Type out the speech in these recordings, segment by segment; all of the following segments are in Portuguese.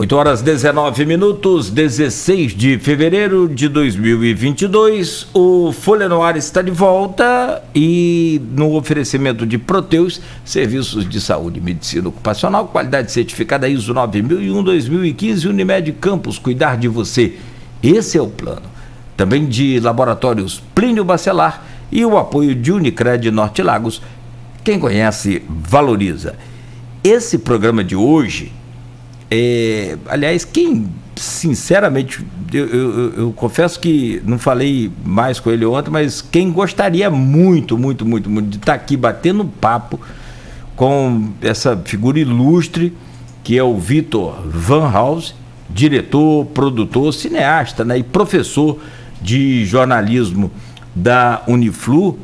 8 horas 19 minutos, 16 de fevereiro de 2022. O Folha no Ar está de volta e no oferecimento de Proteus, serviços de saúde e medicina ocupacional, qualidade certificada ISO 9001-2015, Unimed Campos, cuidar de você. Esse é o plano. Também de Laboratórios Plínio Bacelar e o apoio de Unicred Norte Lagos. Quem conhece, valoriza. Esse programa de hoje... aliás, quem sinceramente, eu confesso que não falei mais com ele ontem, mas quem gostaria muito de estar aqui batendo papo com essa figura ilustre que é o Vitor Van House, diretor, produtor, cineasta, né, e professor de jornalismo da Uniflu,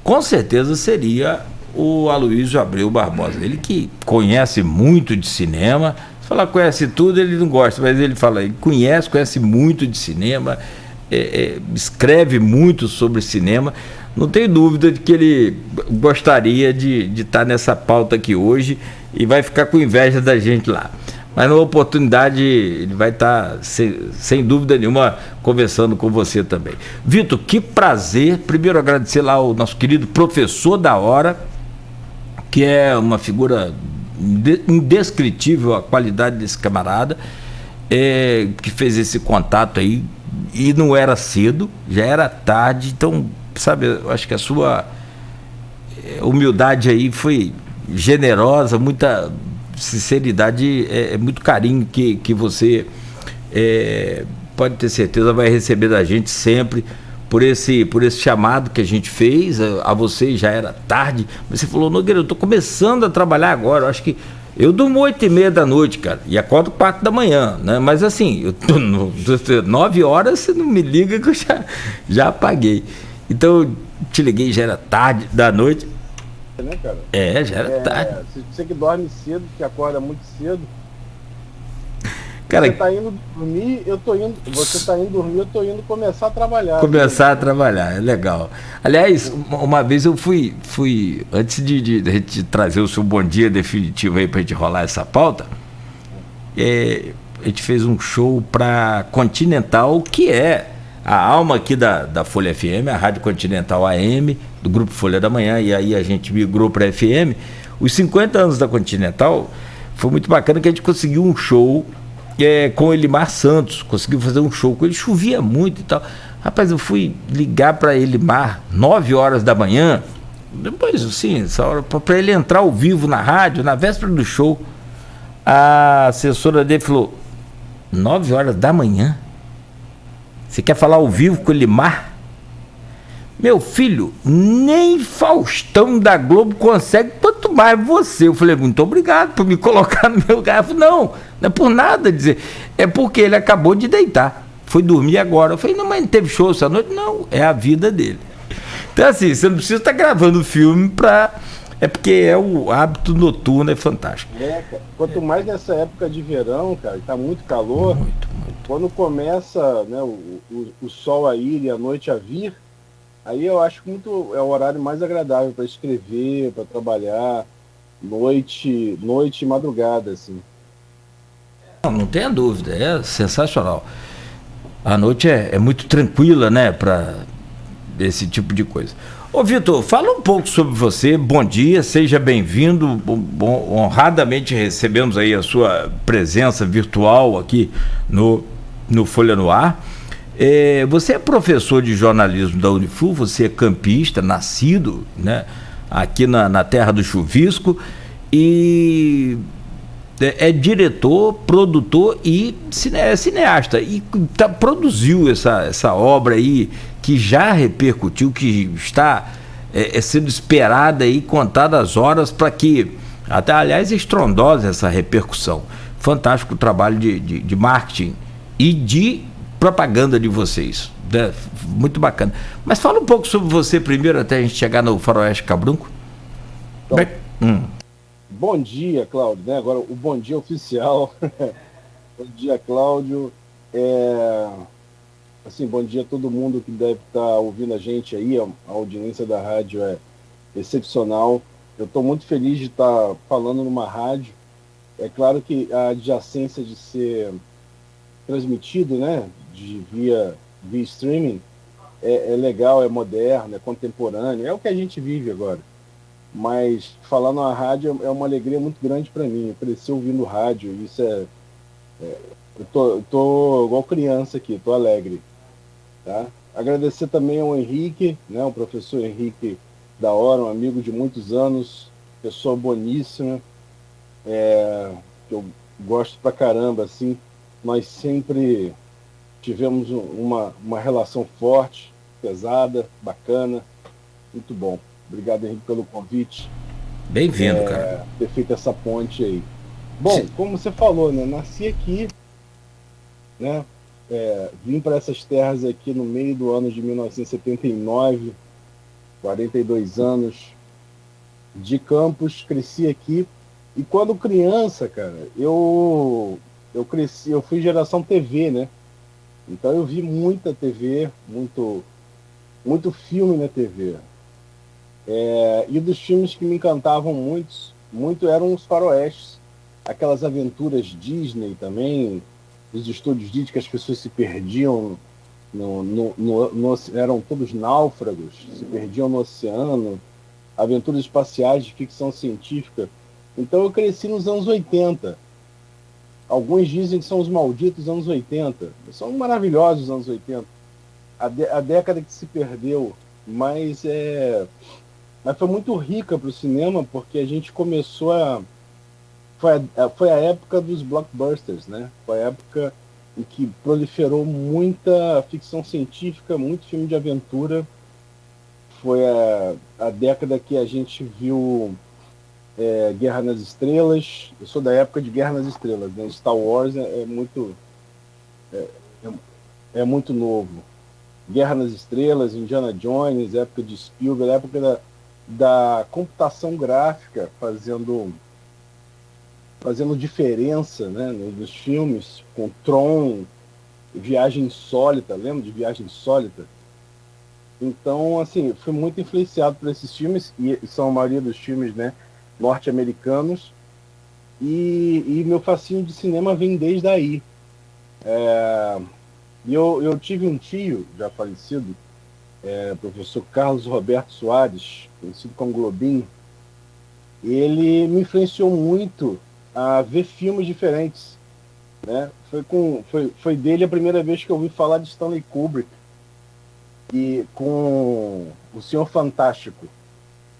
com certeza seria o Aloysio Abreu Barbosa. Ele que conhece muito de cinema. Falar conhece tudo, ele não gosta, mas ele fala, ele conhece muito de cinema, escreve muito sobre cinema. Não tenho dúvida de que ele gostaria de estar nessa pauta aqui hoje e vai ficar com inveja da gente lá. Mas na oportunidade ele vai estar, sem dúvida nenhuma, conversando com você também. Vitor, que prazer. Primeiro agradecer lá ao nosso querido professor da hora, que é uma figura indescritível a qualidade desse camarada, que fez esse contato aí, e não era cedo, já era tarde. Então, sabe, eu acho que a sua humildade aí foi generosa, muita sinceridade, muito carinho que você pode ter certeza vai receber da gente sempre, por esse chamado que a gente fez a você. Já era tarde, mas você falou, Nogueira, eu estou começando a trabalhar agora. Eu acho que eu durmo 8h30 da noite, cara, e acordo 4 da manhã, né? Mas assim, eu tô 9 horas, você não me liga que eu já apaguei. Então eu te liguei, já era tarde da noite. Né, cara? Já era tarde. Você que dorme cedo, que acorda muito cedo. Cara, você tá indo dormir, eu tô indo. Você tá indo dormir, eu tô indo começar a trabalhar. Começar a trabalhar, é legal. Aliás, uma vez eu fui antes de a gente trazer o seu bom dia definitivo aí pra gente rolar essa pauta, a gente fez um show pra Continental, que é a alma aqui da Folha FM, a Rádio Continental AM, do Grupo Folha da Manhã, e aí a gente migrou pra FM. Os 50 anos da Continental, foi muito bacana que a gente conseguiu um show com o Elimar Santos, conseguiu fazer um show com ele, chovia muito e tal. Rapaz, eu fui ligar para Elimar 9 horas da manhã, depois assim, essa hora, para ele entrar ao vivo na rádio, na véspera do show. A assessora dele falou, 9 horas da manhã? Você quer falar ao vivo com o Elimar? Meu filho, nem Faustão da Globo consegue, quanto mais você. Eu falei, muito obrigado por me colocar no meu lugar. Ela falou, não é por nada dizer, é porque ele acabou de deitar, foi dormir agora. Eu falei, não, mas não teve show essa noite? Não, é a vida dele. Então assim, você não precisa estar gravando filme porque o hábito noturno é fantástico. Quanto mais nessa época de verão, cara, tá muito calor, muito. Quando começa, né, o sol a ir e a noite a vir, aí eu acho que é o horário mais agradável para escrever, para trabalhar, noite e madrugada, assim. Não tenha dúvida, é sensacional. A noite é muito tranquila, né, para esse tipo de coisa. Ô Vitor, fala um pouco sobre você. Bom dia, seja bem-vindo. Honradamente recebemos aí a sua presença virtual aqui no Folha no Ar. Você é professor de jornalismo da Uniflu, você é campista, nascido, né, aqui na terra do chuvisco, e é diretor, produtor e cineasta, e produziu essa obra aí que já repercutiu, que está sendo esperada aí contadas horas para que, até aliás, é estrondosa essa repercussão. Fantástico o trabalho de marketing e de propaganda de vocês, né? Muito bacana. Mas fala um pouco sobre você primeiro, até a gente chegar no Faroeste Cabrunco. Então, bom dia, Cláudio, né? Agora o bom dia oficial. Bom dia, Cláudio. Assim, bom dia a todo mundo que deve estar ouvindo a gente aí. A audiência da rádio é excepcional. Eu estou muito feliz de estar falando numa rádio É claro que a adjacência de ser transmitido, né, via streaming, é legal, é moderno, é contemporâneo, é o que a gente vive agora. Mas falar na rádio é uma alegria muito grande para mim. Eu cresci ouvindo rádio, isso eu tô igual criança aqui, tô alegre, tá? Agradecer também ao Henrique, né, o professor Henrique da hora, um amigo de muitos anos, pessoa boníssima, que eu gosto pra caramba, assim. Nós sempre tivemos uma relação forte, pesada, bacana, muito bom. Obrigado, Henrique, pelo convite, Bem-vindo, cara. ter feito essa ponte aí. Bom, Se- como você falou, né? Nasci aqui, né? Vim para essas terras aqui no meio do ano de 1979, 42 anos de Campos, cresci aqui. E quando criança, cara, eu cresci, eu fui geração TV, né? Então eu vi muita TV, muito filme na TV. E dos filmes que me encantavam muito eram os faroestes, aquelas aventuras Disney também, os estúdios Disney que as pessoas se perdiam eram todos náufragos, se perdiam no oceano, aventuras espaciais de ficção científica. Então eu cresci nos anos 80. Alguns dizem que são os malditos anos 80. São maravilhosos os anos 80. A década que se perdeu, mas mas foi muito rica para o cinema, porque a gente começou a. Foi a época dos blockbusters, né? Foi a época em que proliferou muita ficção científica, muito filme de aventura. Foi a década que a gente viu Guerra nas Estrelas. Eu sou da época de Guerra nas Estrelas, né? Star Wars é muito novo. Guerra nas Estrelas, Indiana Jones, época de Spielberg, época da computação gráfica fazendo diferença, né, nos filmes, com Tron, Viagem Insólita, lembra de Viagem Insólita? Então, assim, fui muito influenciado por esses filmes, e são a maioria dos filmes, né, norte-americanos, e meu fascínio de cinema vem desde aí. E eu tive um tio, já falecido, professor Carlos Roberto Soares, conhecido como Globinho. Ele me influenciou muito a ver filmes diferentes, né? Foi dele a primeira vez que eu ouvi falar de Stanley Kubrick e com O Senhor Fantástico,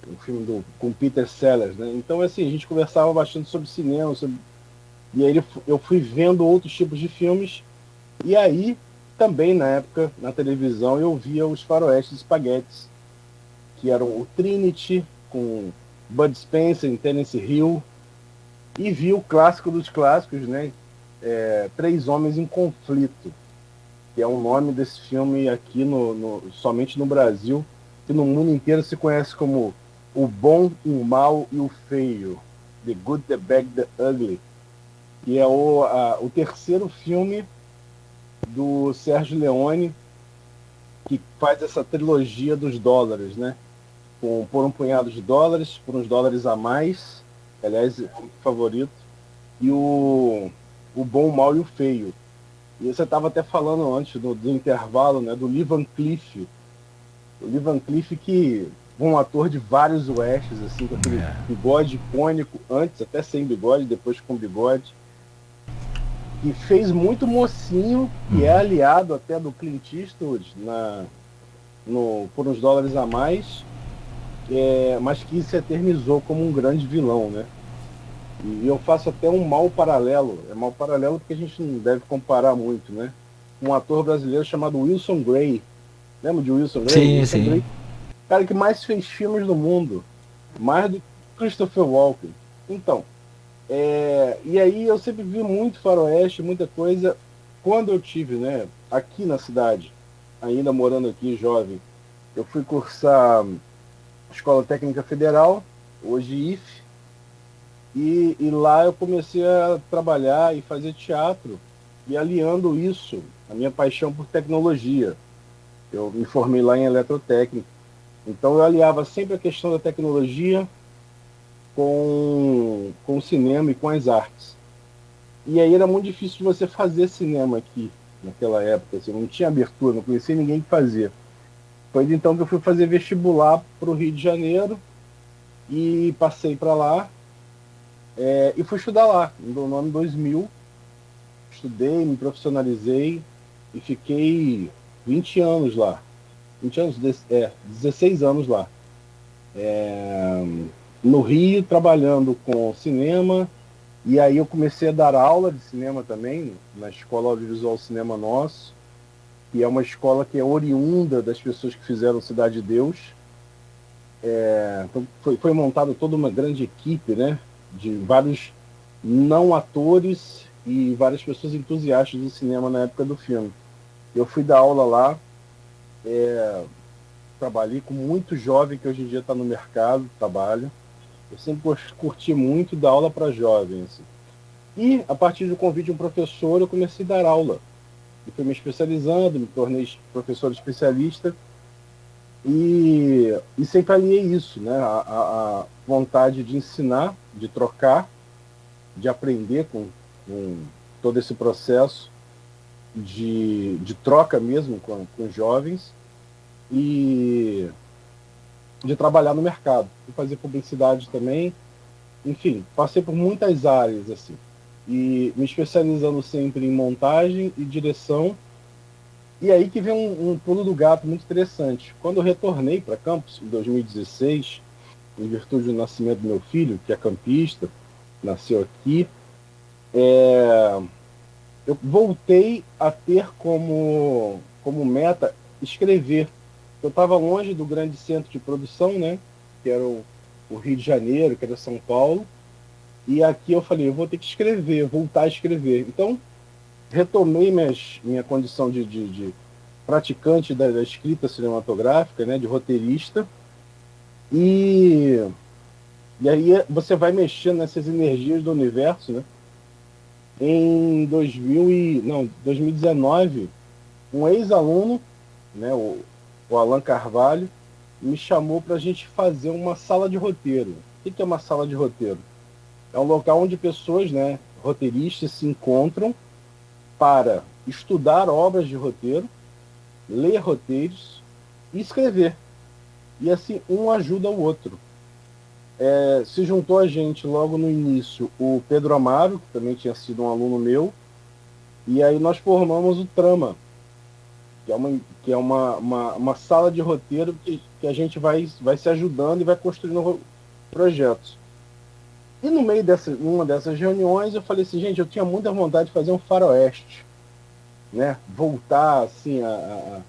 um filme com Peter Sellers, né? Então, assim, a gente conversava bastante sobre cinema, e aí eu fui vendo outros tipos de filmes, e aí também na época, na televisão, eu via os faroestes espaguetes, que eram o Trinity, com Bud Spencer em Tennessee Hill, e vi o clássico dos clássicos, né? Três Homens em Conflito, que é o nome desse filme aqui somente no Brasil, que no mundo inteiro se conhece como O Bom, o Mal e o Feio, The Good, The Bad, The Ugly, que é o terceiro filme do Sérgio Leone, que faz essa trilogia dos dólares, né? Por um punhado de dólares, por uns dólares a mais, aliás, é o favorito, e o Bom, o Mal e o Feio. E você estava até falando antes do intervalo, né, do Lee Van Cleef. O Lee Van Cleef, que um ator de vários westerns, assim, com aquele bigode icônico, antes até sem bigode, depois com bigode, que fez muito mocinho, que é aliado até do Clint Eastwood por uns dólares a mais, mas que se eternizou como um grande vilão, né? E eu faço até um mau paralelo. É mau paralelo porque a gente não deve comparar muito, né? Um ator brasileiro chamado Wilson Grey. Lembra de Wilson Grey? Sim, Wilson sim. Grey, cara que mais fez filmes no mundo. Mais do que Christopher Walken. Então, e aí eu sempre vi muito faroeste, muita coisa. Quando eu tive, né, aqui na cidade, ainda morando aqui, jovem, eu fui cursar Escola Técnica Federal, hoje IF, e lá eu comecei a trabalhar e fazer teatro, e aliando isso, a minha paixão por tecnologia. Eu me formei lá em eletrotécnica. Então eu aliava sempre a questão da tecnologia com o cinema e com as artes. E aí era muito difícil de você fazer cinema aqui, naquela época. Assim, não tinha abertura, não conhecia ninguém que fazia. Foi então que eu fui fazer vestibular para o Rio de Janeiro e passei para lá e fui estudar lá, no ano 2000. Estudei, me profissionalizei e fiquei 20 anos lá. 20 anos, 16 anos lá. No Rio, trabalhando com cinema, e aí eu comecei a dar aula de cinema também, na Escola Audiovisual Cinema Nosso, que é uma escola que é oriunda das pessoas que fizeram Cidade de Deus. Então foi montada toda uma grande equipe, né, de vários não atores e várias pessoas entusiastas do cinema na época do filme. Eu fui dar aula lá, trabalhei com muito jovem que hoje em dia está no mercado de trabalho. Eu sempre curti muito dar aula para jovens. Assim. E, a partir do convite de um professor, eu comecei a dar aula. E fui me especializando, me tornei professor especialista. E sempre aliei isso, né? A vontade de ensinar, de trocar, de aprender com todo esse processo de troca mesmo com jovens e de trabalhar no mercado. E fazer publicidade também. Enfim, passei por muitas áreas, assim. E me especializando sempre em montagem e direção. E aí que vem um pulo do gato muito interessante. Quando eu retornei para Campos, em 2016, em virtude do nascimento do meu filho, que é campista, nasceu aqui, eu voltei a ter como meta escrever. Eu estava longe do grande centro de produção, né, que era o Rio de Janeiro, que era São Paulo, e aqui eu falei, eu vou ter que escrever, voltar a escrever. Então, retomei minha condição de praticante da escrita cinematográfica, né, de roteirista, e, e aí você vai mexendo nessas energias do universo, né? Em 2019, um ex-aluno, né, o Alan Carvalho, me chamou para a gente fazer uma sala de roteiro. O que é uma sala de roteiro? É um local onde pessoas, né, roteiristas, se encontram para estudar obras de roteiro, ler roteiros e escrever. E assim, um ajuda o outro. Se juntou a gente logo no início o Pedro Amaro, que também tinha sido um aluno meu, e aí nós formamos o Trama, que é uma sala de roteiro que a gente vai se ajudando e vai construindo projetos. E no meio numa dessas reuniões eu falei assim, gente, eu tinha muita vontade de fazer um faroeste, né? Voltar assim a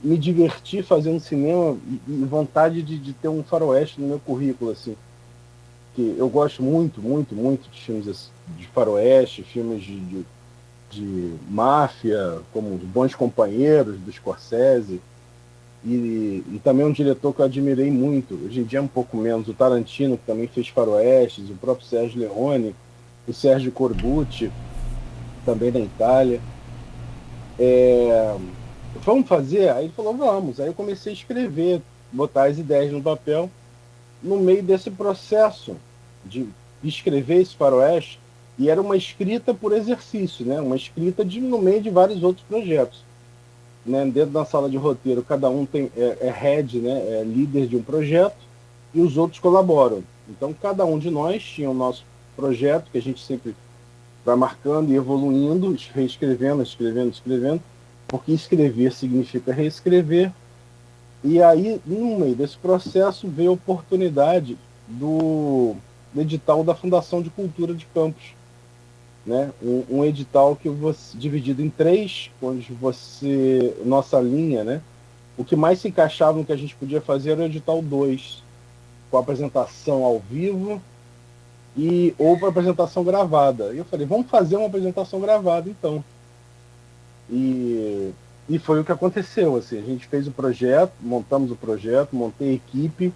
me divertir fazendo cinema e vontade de ter um faroeste no meu currículo, assim. Que eu gosto muito, muito, muito de filmes de faroeste, filmes de máfia, como Os Bons Companheiros, do Scorsese, e também um diretor que eu admirei muito, hoje em dia é um pouco menos, o Tarantino, que também fez faroestes, o próprio Sérgio Leone, o Sérgio Corbucci, também da Itália. Vamos fazer? Aí ele falou, vamos. Aí eu comecei a escrever, botar as ideias no papel. No meio desse processo de escrever esse faroeste, e era uma escrita por exercício, né? Uma escrita no meio de vários outros projetos. Né? Dentro da sala de roteiro, cada um é head, né? É líder de um projeto, e os outros colaboram. Então, cada um de nós tinha o nosso projeto, que a gente sempre vai marcando e evoluindo, reescrevendo, escrevendo, porque escrever significa reescrever. E aí, no meio desse processo, veio a oportunidade do edital da Fundação de Cultura de Campos. Né? Um edital que você, dividido em 3, onde nossa linha, né? O que mais se encaixava no que a gente podia fazer era o edital 2, com a apresentação ao vivo ou para apresentação gravada. E eu falei, vamos fazer uma apresentação gravada, então. E foi o que aconteceu. Assim, a gente fez o projeto, montamos o projeto, montei a equipe,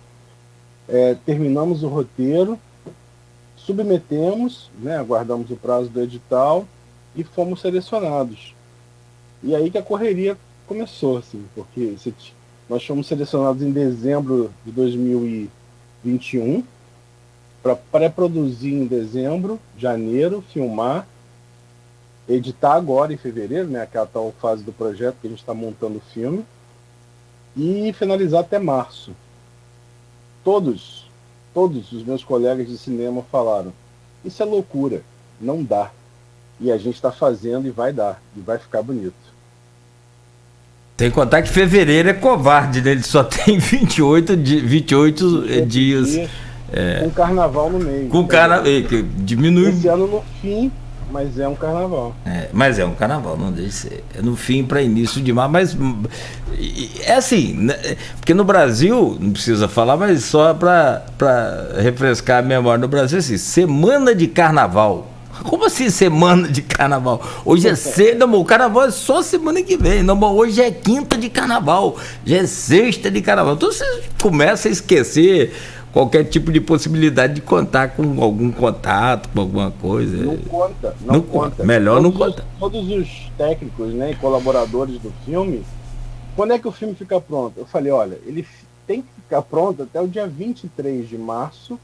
terminamos o roteiro, submetemos, né, aguardamos o prazo do edital e fomos selecionados. E aí que a correria começou, assim, porque nós fomos selecionados em dezembro de 2021 para pré-produzir em dezembro, janeiro, filmar editar agora em fevereiro, né, aquela tal fase do projeto que a gente está montando o filme, e finalizar até março. Todos os meus colegas de cinema falaram, isso é loucura, não dá. E a gente está fazendo e vai dar, e vai ficar bonito. Tem que contar que fevereiro é covarde, né? Ele só tem 28 dias. Com carnaval no meio. Com carnaval, que diminui. Esse ano no fim, mas é um carnaval. Mas é um carnaval, não deixa de ser. É no fim para início de março, mas é assim, né? Porque no Brasil, não precisa falar, mas só para refrescar a memória, no Brasil, assim, semana de carnaval. Como assim semana de carnaval? Hoje é cedo, amor, o carnaval é só semana que vem. Não, amor, hoje é quinta de carnaval, já é sexta de carnaval. Então você começa a esquecer qualquer tipo de possibilidade de contar com algum contato, com alguma coisa. Não conta. Melhor não conta. Todos os técnicos, né, e colaboradores do filme, quando é que o filme fica pronto? Eu falei, olha, ele tem que ficar pronto até o dia 23 de março,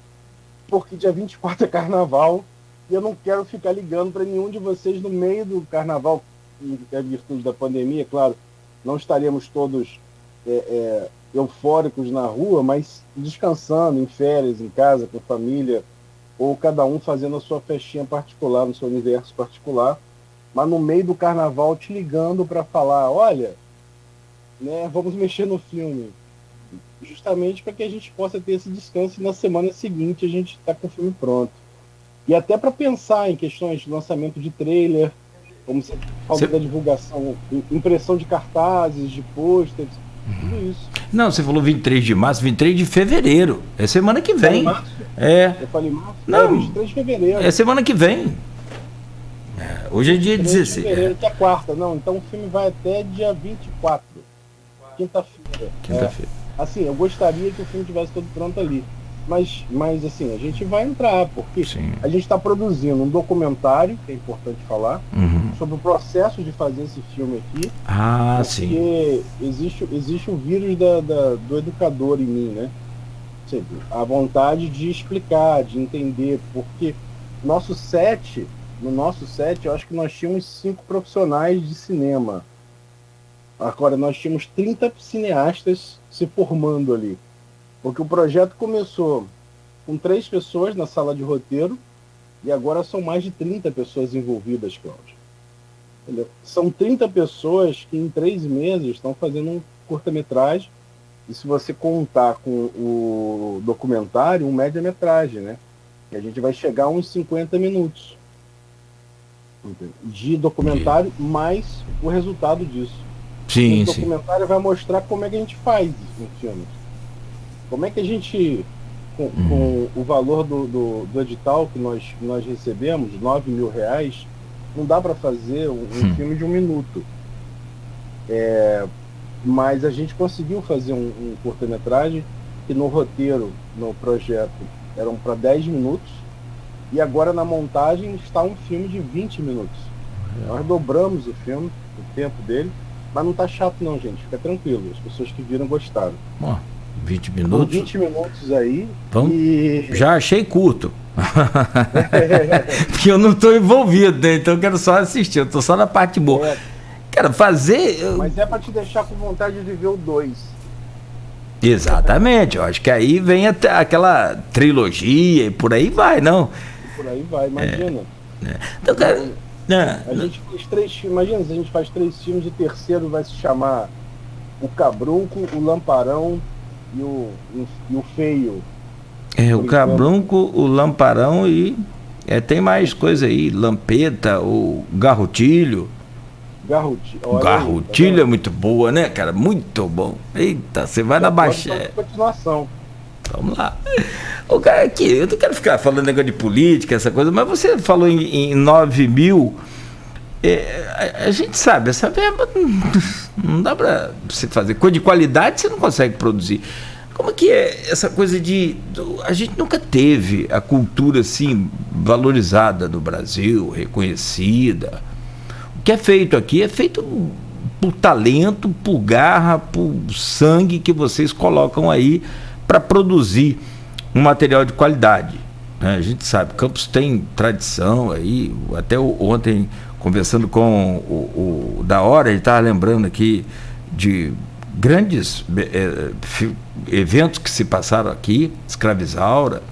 porque dia 24 é carnaval, e eu não quero ficar ligando para nenhum de vocês no meio do carnaval, em virtude da pandemia, claro, não estaremos todos eufóricos na rua, mas descansando, em férias, em casa, com família, ou cada um fazendo a sua festinha particular, no seu universo particular, mas no meio do carnaval te ligando para falar, olha, né, vamos mexer no filme, justamente para que a gente possa ter esse descanso e na semana seguinte a gente está com o filme pronto. E até para pensar em questões de lançamento de trailer, como você falou da divulgação, impressão de cartazes, de pôsteres, tudo isso. Não, você falou 23 de março, 23 de fevereiro. É semana que vem. Eu falei março? Não, 23 de fevereiro. É semana que vem. Hoje é dia 16. De fevereiro, que é quarta. Não, então o filme vai até dia 24. Quinta-feira. Assim, eu gostaria que o filme tivesse todo pronto ali. Mas assim, a gente vai entrar, porque a gente está produzindo um documentário, que é importante falar, sobre o processo de fazer esse filme aqui. Porque existe o vírus do educador em mim, né? A vontade de explicar, de entender, porque no nosso set, eu acho que nós tínhamos 5 profissionais de cinema. Agora, nós tínhamos 30 cineastas se formando ali. Porque o projeto começou com 3 pessoas na sala de roteiro e agora são mais de 30 pessoas envolvidas, Cláudio. Entendeu? São 30 pessoas que em 3 meses estão fazendo um curta-metragem e se você contar com o documentário, um média-metragem, né? E a gente vai chegar a uns 50 minutos de documentário mais o resultado disso. O documentário vai mostrar como é que a gente faz um filme. Como é que a gente, com o valor do edital que nós recebemos, R$9 mil, não dá para fazer um filme de 1 minuto. Mas a gente conseguiu fazer um curta-metragem que no roteiro, no projeto, eram para 10 minutos e agora na montagem está um filme de 20 minutos. Nós dobramos o filme, o tempo dele, mas não está chato não, gente, fica tranquilo, as pessoas que viram gostaram. 20 minutos? 20 minutos aí. Já achei curto. Porque eu não estou envolvido, né? Então eu quero só assistir, eu estou só na parte boa. Quero fazer. Mas é para te deixar com vontade de ver o 2. Exatamente, eu acho que aí vem aquela trilogia e por aí vai, não? Por aí vai, imagina. Então, cara. A gente faz 3 filmes, imagina se a gente faz 3 filmes, o terceiro vai se chamar O Cabrunco, O Lamparão e o Feio. O Cabrunco, o Lamparão e tem mais coisa aí, Lampeta, o Garrotilho. Garrotilho é muito boa, né, cara? Muito bom. Eita, você vai na baixa. Continuação. Vamos lá. O cara aqui, eu não quero ficar falando negócio de política, essa coisa, mas você falou em 9 mil. A gente sabe, essa verba não dá para você fazer. Coisa de qualidade você não consegue produzir. Como que é essa coisa a gente nunca teve a cultura assim valorizada no Brasil, reconhecida. O que é feito aqui é feito por talento, por garra, por sangue que vocês colocam aí para produzir um material de qualidade. né? A gente sabe, Campos tem tradição aí, até ontem, conversando com o da hora, ele estava lembrando aqui de grandes eventos que se passaram aqui, Escravizaura,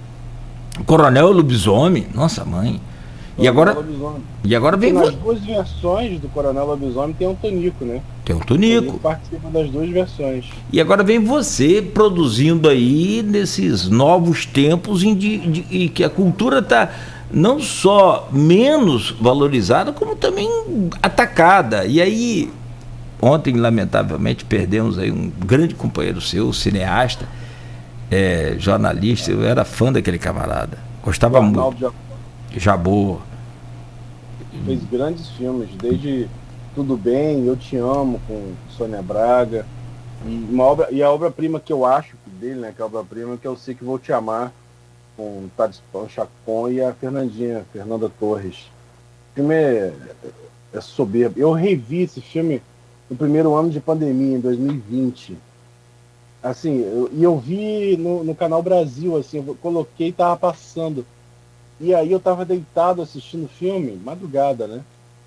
Coronel Lobisomem, nossa mãe. E agora vem... Nas duas versões do Coronel Lobisomem tem o Tonico, né? Tem o Tonico. Ele participa das duas versões. E agora vem você produzindo aí nesses novos tempos em que a cultura está não só menos valorizada, como também atacada. E aí, ontem, lamentavelmente, perdemos aí um grande companheiro seu, cineasta, jornalista. Eu era fã daquele camarada. Gostava muito. Jabor. Fez grandes filmes, desde Tudo Bem, Eu Te Amo, com Sônia Braga, e a obra-prima que eu acho dele, né, que é a obra-prima, que eu Sei Que Vou Te Amar, com Thales Chacon e a Fernanda Torres. O filme é soberbo. Eu revi esse filme no primeiro ano de pandemia, em 2020. Assim, eu vi no Canal Brasil, assim, eu coloquei e tava passando. E aí eu tava deitado assistindo o filme, madrugada, né?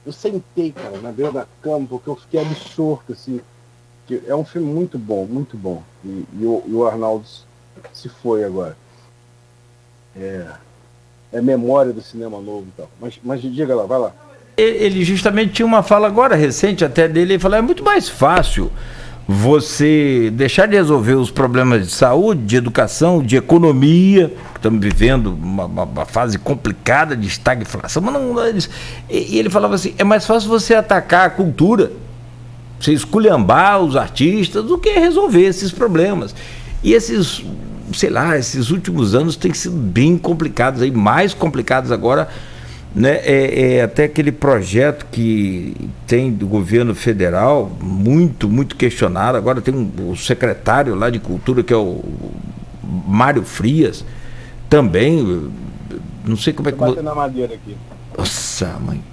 Eu sentei, cara, na beira da cama, porque eu fiquei absorto, assim. Que é um filme muito bom, muito bom. E o Arnaldo se foi agora. É memória do cinema novo e tal. Mas diga lá, vai lá. Ele justamente tinha uma fala agora recente até dele, ele falou, é muito mais fácil você deixar de resolver os problemas de saúde, de educação, de economia, que estamos vivendo uma fase complicada de estagflação, mas não, e ele falava assim, é mais fácil você atacar a cultura, você esculhambar os artistas, do que resolver esses problemas. E esses, sei lá, esses últimos anos têm sido bem complicados, aí, mais complicados agora, né? Até aquele projeto que tem do governo federal, muito, muito questionado. Agora tem o secretário lá de cultura, que é o Mário Frias, também, não sei como é que... Bater na madeira aqui. Nossa, mãe.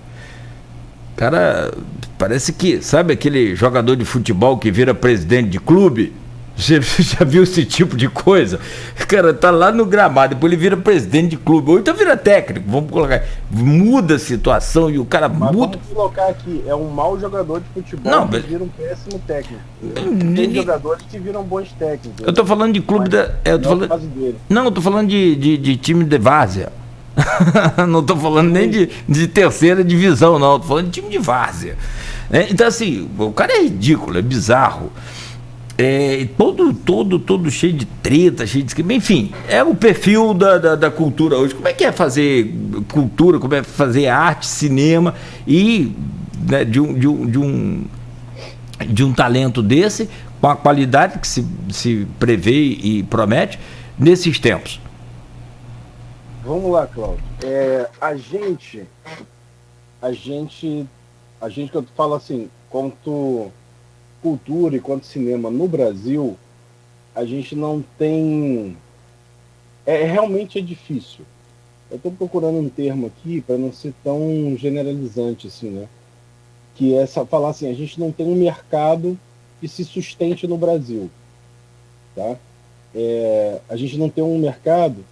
Cara, parece que, sabe aquele jogador de futebol que vira presidente de clube? Você já viu esse tipo de coisa? O cara tá lá no gramado, depois ele vira presidente de clube, ou então vira técnico, vamos colocar, muda a situação e o cara muda. Vamos colocar aqui, é um mau jogador de futebol que vira um péssimo técnico. Tem jogadores que viram bons técnicos. Eu tô falando de clube eu tô falando de time de várzea. Não tô falando nem de terceira divisão, não, tô falando de time de várzea. Então assim, o cara é ridículo, é bizarro. Todo cheio de treta, cheio de esquema. Enfim, é o perfil da cultura hoje. Como é que é fazer cultura, como é fazer arte, cinema e, né, de um talento desse, com a qualidade que se prevê e promete nesses tempos? Vamos lá, Cláudio. A gente que eu falo assim, quanto cultura e quanto cinema no Brasil, a gente não tem... realmente é difícil. Eu estou procurando um termo aqui para não ser tão generalizante assim, né? Que é falar assim, a gente não tem um mercado que se sustente no Brasil, tá? A gente não tem um mercado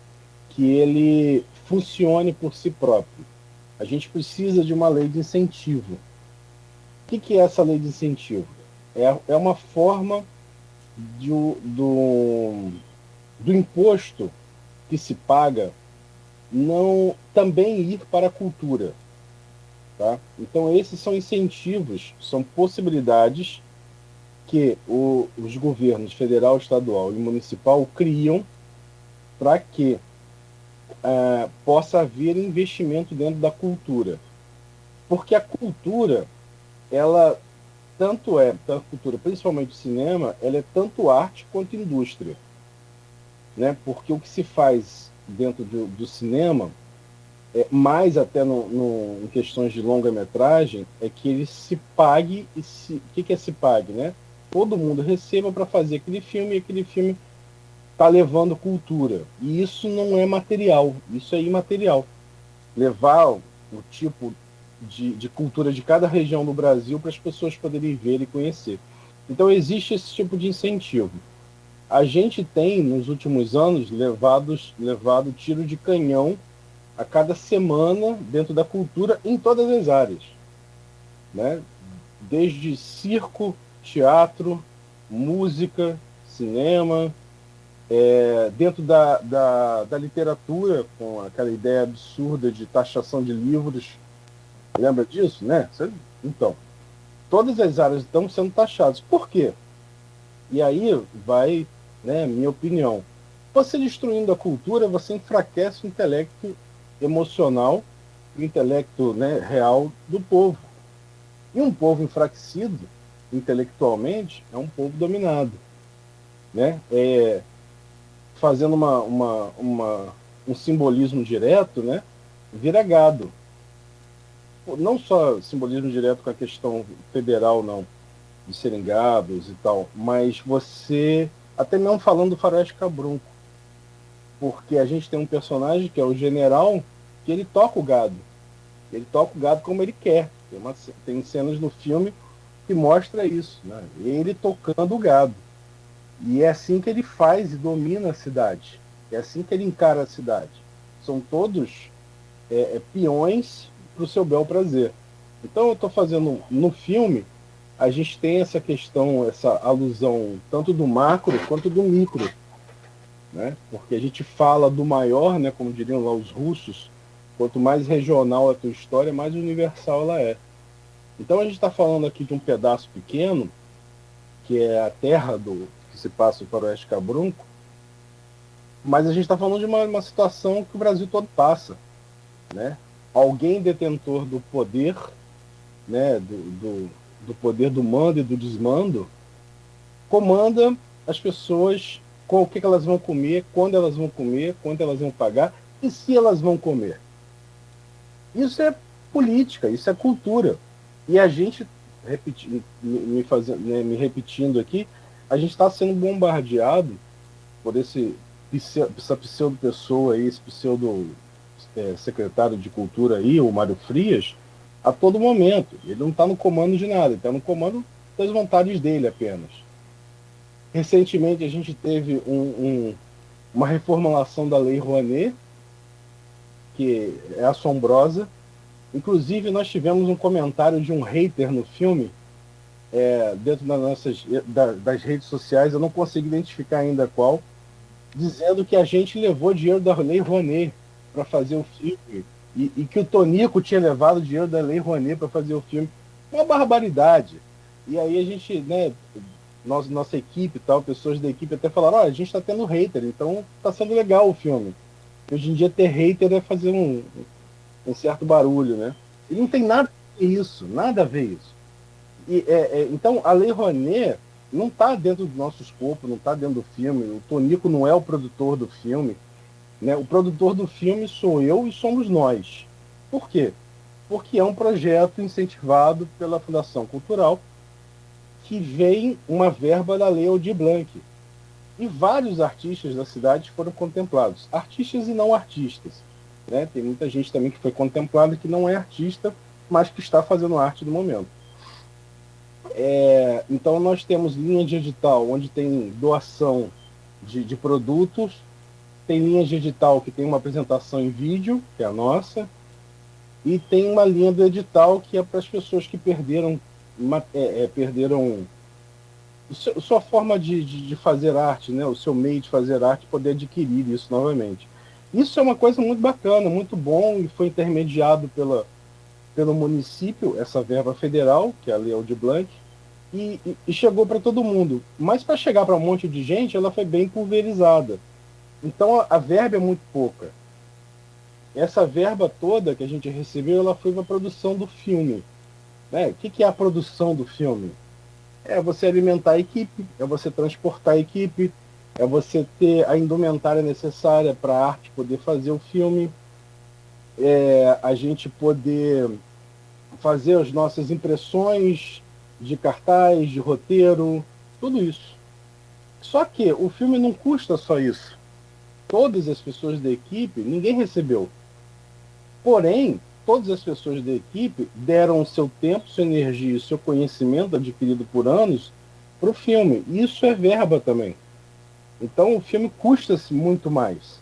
que ele funcione por si próprio. A gente precisa de uma lei de incentivo. O que é essa lei de incentivo? É uma forma do imposto que se paga não também ir para a cultura. Tá? Então, esses são incentivos, são possibilidades que os governos federal, estadual e municipal criam para que possa haver investimento dentro da cultura. Porque a cultura, ela... tanto a cultura, principalmente o cinema, ela é tanto arte quanto indústria, né? Porque o que se faz dentro do cinema, mais até em questões de longa-metragem, é que ele se pague, o que é se pague, né? Todo mundo receba para fazer aquele filme, e aquele filme está levando cultura. E isso não é material, isso é imaterial. Levar o tipo de cultura de cada região do Brasil para as pessoas poderem ver e conhecer. Então existe esse tipo de incentivo. A gente tem, nos últimos anos, levado tiro de canhão a cada semana dentro da cultura em todas as áreas, né? Desde circo, teatro, música, cinema, dentro da literatura, com aquela ideia absurda de taxação de livros. Lembra disso, né? Então, todas as áreas estão sendo taxadas. Por quê? E aí vai, né, minha opinião. Você destruindo a cultura, você enfraquece o intelecto emocional, o intelecto, né, real do povo. E um povo enfraquecido intelectualmente é um povo dominado, né? Fazendo um simbolismo direto, né? Vira gado. Não só simbolismo direto com a questão federal, não, de serem gados e tal, mas você, até mesmo falando do Faroeste Cabrum, porque a gente tem um personagem que é o general, que ele toca o gado. Ele toca o gado como ele quer. Tem cenas no filme que mostra isso, né? Ele tocando o gado. E é assim que ele faz e domina a cidade. É assim que ele encara a cidade. São todos peões para o seu bel prazer. Então eu estou fazendo no filme, a gente tem essa questão, essa alusão tanto do macro quanto do micro, né? Porque a gente fala do maior, né, como diriam lá os russos, quanto mais regional a tua história, mais universal ela é. Então a gente está falando aqui de um pedaço pequeno, que é a terra que se passa o Faroeste Cabrunco, mas a gente está falando de uma situação que o Brasil todo passa, né? Alguém detentor do poder, né, do poder do mando e do desmando, comanda as pessoas com o que elas vão comer, quando elas vão comer, quanto elas vão pagar e se elas vão comer. Isso é política, isso é cultura. E a gente, me repetindo aqui, a gente está sendo bombardeado por essa pseudo-pessoa aí, esse pseudo-secretário de cultura aí, o Mário Frias, a todo momento. Ele não está no comando de nada, ele está no comando das vontades dele apenas. Recentemente a gente teve uma reformulação da Lei Rouanet, que é assombrosa. Inclusive, nós tivemos um comentário de um hater no filme, dentro das redes sociais, eu não consigo identificar ainda qual, dizendo que a gente levou dinheiro da Lei Rouanet para fazer o filme, e que o Tonico tinha levado dinheiro da Lei Rouanet para fazer o filme. Uma barbaridade. E aí a gente, né, nossa equipe e tal, pessoas da equipe até falaram, a gente está tendo hater, então está sendo legal o filme. Hoje em dia ter hater é fazer um certo barulho, né? E não tem nada a ver isso, nada a ver isso. Então, a Lei Rouanet não está dentro do nosso escopo, não está dentro do filme. O Tonico não é o produtor do filme, né? O produtor do filme sou eu e somos nós. Por quê? Porque é um projeto incentivado pela Fundação Cultural, que vem uma verba da Lei Aldir Blanc. E vários artistas da cidade foram contemplados. Artistas e não artistas, né? Tem muita gente também que foi contemplada que não é artista, mas que está fazendo arte no momento. Então nós temos linha de edital onde tem doação de produtos, tem linha de edital que tem uma apresentação em vídeo, que é a nossa, e tem uma linha do edital que é para as pessoas que perderam sua forma de fazer arte, né? O seu meio de fazer arte, poder adquirir isso novamente. Isso é uma coisa muito bacana, muito bom, e foi intermediado pelo município, essa verba federal, que é a Lei Aldir Blanc, e chegou para todo mundo. Mas para chegar para um monte de gente, ela foi bem pulverizada. Então a verba é muito pouca. Essa verba toda que a gente recebeu, ela foi para a produção do filme, né? O que é a produção do filme? É você alimentar a equipe, é você transportar a equipe, é você ter a indumentária necessária para a arte poder fazer o filme, a gente poder fazer as nossas impressões de cartaz, de roteiro, tudo isso. Só que o filme não custa só isso. Todas as pessoas da equipe, ninguém recebeu. Porém, todas as pessoas da equipe deram o seu tempo, sua energia e seu conhecimento adquirido por anos para o filme. Isso é verba também. Então o filme custa-se muito mais.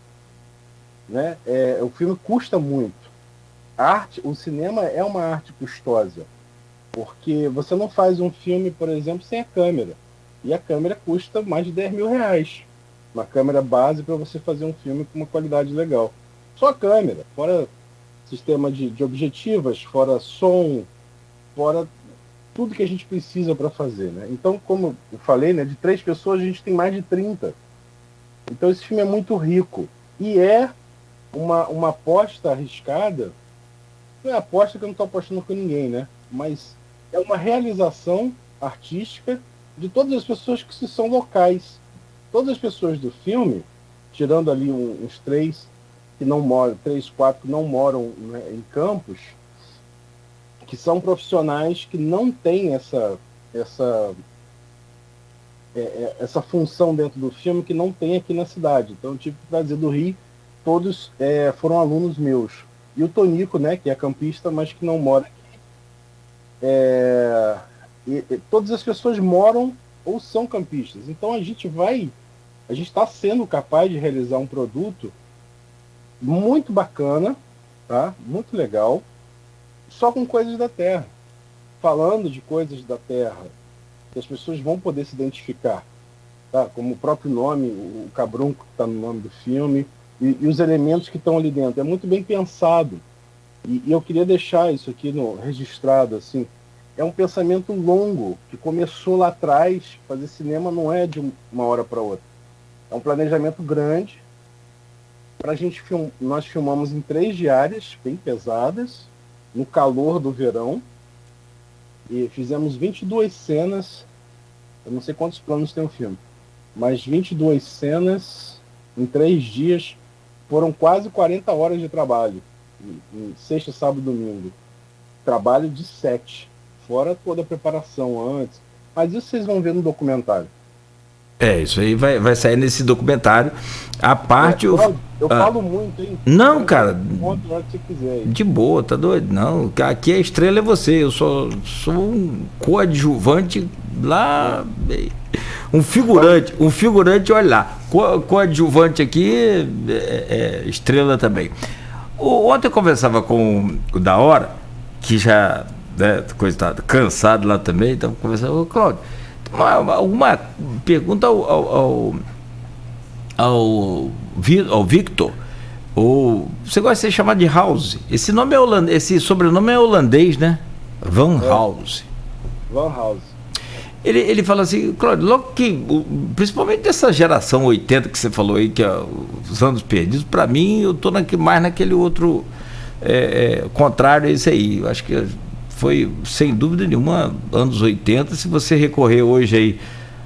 né? O filme custa muito. O cinema é uma arte custosa, porque você não faz um filme, por exemplo, sem a câmera. E a câmera custa mais de R$ 10.000. Uma câmera base para você fazer um filme com uma qualidade legal. Só a câmera, fora sistema de objetivas, fora som, fora tudo que a gente precisa para fazer, né? Então, como eu falei, né, de 3 pessoas a gente tem mais de 30. Então esse filme é muito rico. E é uma aposta arriscada. Não é aposta que eu não estou apostando com ninguém, né? Mas é uma realização artística de todas as pessoas que são locais. Todas as pessoas do filme, tirando ali uns 3 que não moram, 3, 4 que não moram, né, em Campos, que são profissionais que não têm essa função dentro do filme que não tem aqui na cidade. Então eu tive que trazer do Rio, todos foram alunos meus. E o Tonico, né, que é campista, mas que não mora aqui. Todas as pessoas moram ou são campistas. Então a gente está sendo capaz de realizar um produto muito bacana, tá? Muito legal, só com coisas da terra. Falando de coisas da terra, que as pessoas vão poder se identificar, tá? Como o próprio nome, o cabrunco que está no nome do filme, e os elementos que estão ali dentro. É muito bem pensado. E eu queria deixar isso aqui registrado, assim. É um pensamento longo, que começou lá atrás. Fazer cinema não é de uma hora para outra. É um planejamento grande. Nós filmamos em 3 diárias, bem pesadas, no calor do verão. E fizemos 22 cenas. Eu não sei quantos planos tem o filme, mas 22 cenas em 3 dias. Foram quase 40 horas de trabalho, em sexta, sábado e domingo. Trabalho de 7, fora toda a preparação antes. Mas isso vocês vão ver no documentário. Isso aí vai sair nesse documentário. A parte. Eu falo muito, hein? Não, cara. Conta na hora que você quiser. De boa, tá doido? Não, aqui a estrela é você. Eu sou um coadjuvante lá. Um figurante, olha lá. Coadjuvante aqui estrela também. Ontem eu conversava com o Da Hora, que já, né, coisa tá cansado lá também, então conversando. Ô, Cláudio, alguma pergunta ao Victor? Ou você gosta de ser chamado de House? Esse nome é holandês, esse sobrenome é holandês, né? Van House. Van House. Ele fala assim, Cláudio, logo que, principalmente dessa geração 80 que você falou aí, que é os anos perdidos, para mim eu tô mais naquele outro contrário a esse aí. Eu acho que foi, sem dúvida nenhuma, anos 80. Se você recorrer hoje aí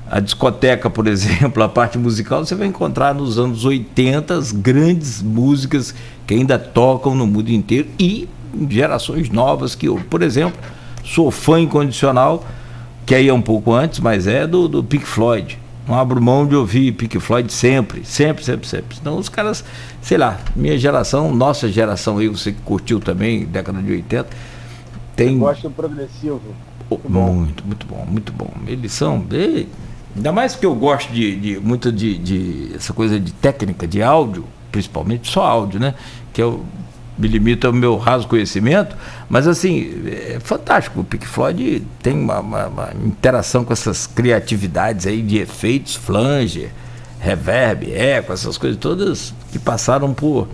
à discoteca, por exemplo, a parte musical, você vai encontrar nos anos 80 as grandes músicas que ainda tocam no mundo inteiro e gerações novas que eu, por exemplo, sou fã incondicional, que aí é um pouco antes, mas é do Pink Floyd. Não abro mão de ouvir Pink Floyd sempre. Então os caras, sei lá, minha geração, nossa geração aí, você que curtiu também, década de 80, tem... Eu gosto do progressivo. Muito bom. Eles são... Ainda mais que eu gosto muito de essa coisa de técnica, de áudio, principalmente só áudio, né? Que eu me limito ao meu raso conhecimento, mas assim, é fantástico. O Pink Floyd tem uma interação com essas criatividades aí de efeitos, flanger, reverb, eco, essas coisas todas que passaram por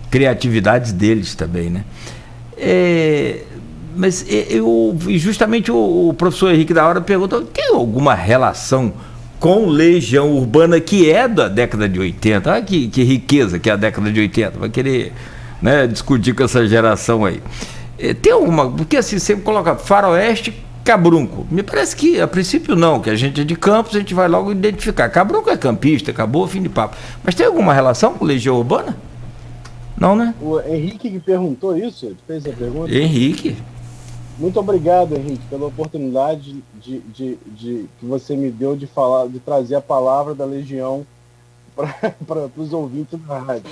criatividades deles também, né? Mas justamente o professor Henrique da Hora pergunta, tem alguma relação com Legião Urbana, que é da década de 80? Olha que riqueza que é a década de 80, vai querer, né, discutir com essa geração aí. Tem alguma, porque assim, você coloca faroeste, cabrunco, me parece que a princípio não, que a gente é de Campos, a gente vai logo identificar, cabrunco é campista, acabou, fim de papo. Mas tem alguma relação com Legião Urbana? Não, né? O Henrique que perguntou isso, ele fez a pergunta. Henrique. Muito obrigado, Henrique, pela oportunidade que você me deu de falar, de trazer a palavra da Legião para os ouvintes da rádio.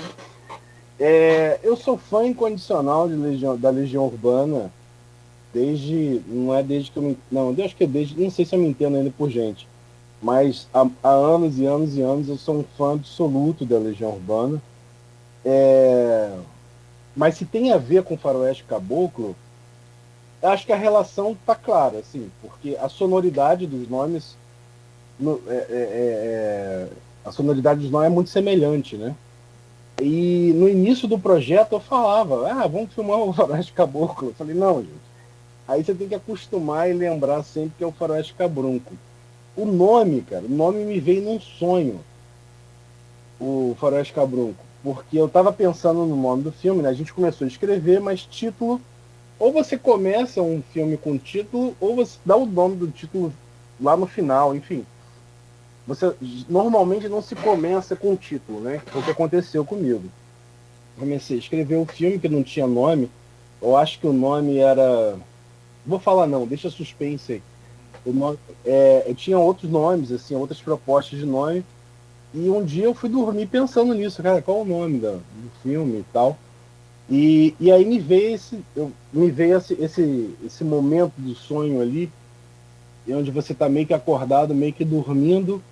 Eu sou fã incondicional da Legião Urbana desde que eu me... Não, eu acho que não sei se eu me entendo ainda por gente, mas há anos e anos e anos eu sou um fã absoluto da Legião Urbana. Mas se tem a ver com Faroeste Caboclo, acho que a relação tá clara, assim, porque a sonoridade dos nomes a sonoridade dos nomes é muito semelhante, né? E no início do projeto eu falava, vamos filmar o Faroeste Caboclo. Eu falei, não, gente. Aí você tem que acostumar e lembrar sempre que é o Faroeste Cabrunco. O nome, cara, o nome me veio num sonho, o Faroeste Cabrunco. Porque eu tava pensando no nome do filme, né? A gente começou a escrever, mas título... Ou você começa um filme com título, ou você dá o nome do título lá no final, enfim. Você normalmente não se começa com o título, né? Foi o que aconteceu comigo. Comecei a escrever o filme que não tinha nome. Eu acho que o nome era... Vou falar não, deixa suspense aí. O nome, tinha outros nomes, assim, outras propostas de nome. E um dia eu fui dormir pensando nisso, cara, qual o nome do filme e tal. E aí me veio esse momento do sonho ali, onde você tá meio que acordado, meio que dormindo.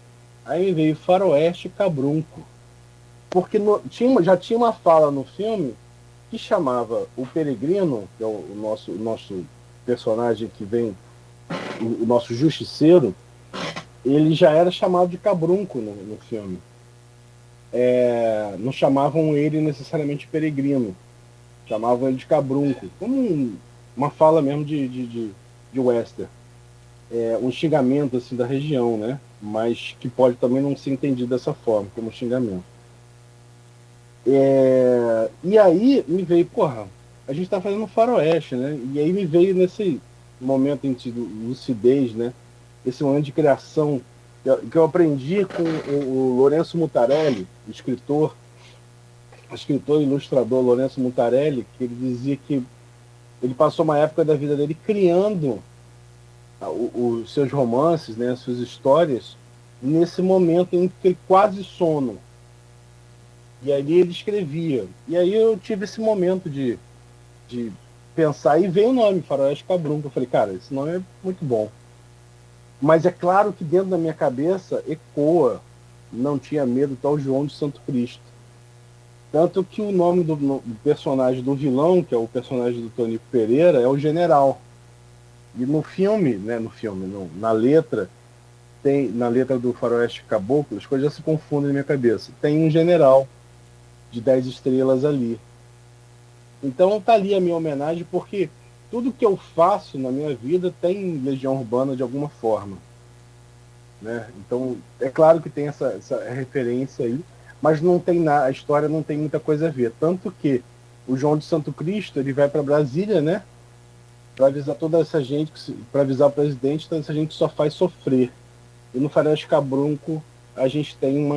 Aí me veio Faroeste Cabrunco. Porque já tinha uma fala no filme que chamava o Peregrino, que é o nosso personagem que vem, o nosso justiceiro, ele já era chamado de Cabrunco no filme. Não chamavam ele necessariamente Peregrino, chamavam ele de Cabrunco, como uma fala mesmo de western. Um xingamento assim, da região, né? Mas que pode também não ser entendido dessa forma, como xingamento. E aí me veio, a gente tá fazendo faroeste, né? E aí me veio nesse momento de lucidez, né? Esse momento de criação que eu aprendi com o Lourenço Mutarelli, escritor e ilustrador Lourenço Mutarelli, que ele dizia que ele passou uma época da vida dele criando os seus romances, né, as suas histórias, nesse momento em que quase sono. E aí ele escrevia. E aí eu tive esse momento de pensar, e veio o nome, Faroeste Cabrunco. Eu falei, cara, esse nome é muito bom. Mas é claro que dentro da minha cabeça ecoa, não tinha medo, tal João de Santo Cristo. Tanto que o nome do personagem do vilão, que é o personagem do Tonico Pereira, é o General. E no filme, né, na letra do Faroeste Caboclo, as coisas já se confundem na minha cabeça. Tem um general de 10 estrelas ali. Então tá ali a minha homenagem, porque tudo que eu faço na minha vida tem Legião Urbana de alguma forma, né? Então é claro que tem essa referência aí, mas não tem a história não tem muita coisa a ver. Tanto que o João de Santo Cristo, ele vai para Brasília, né? Para avisar toda essa gente, para avisar o presidente, toda essa gente que só faz sofrer. E no Faroeste Cabrunco a gente tem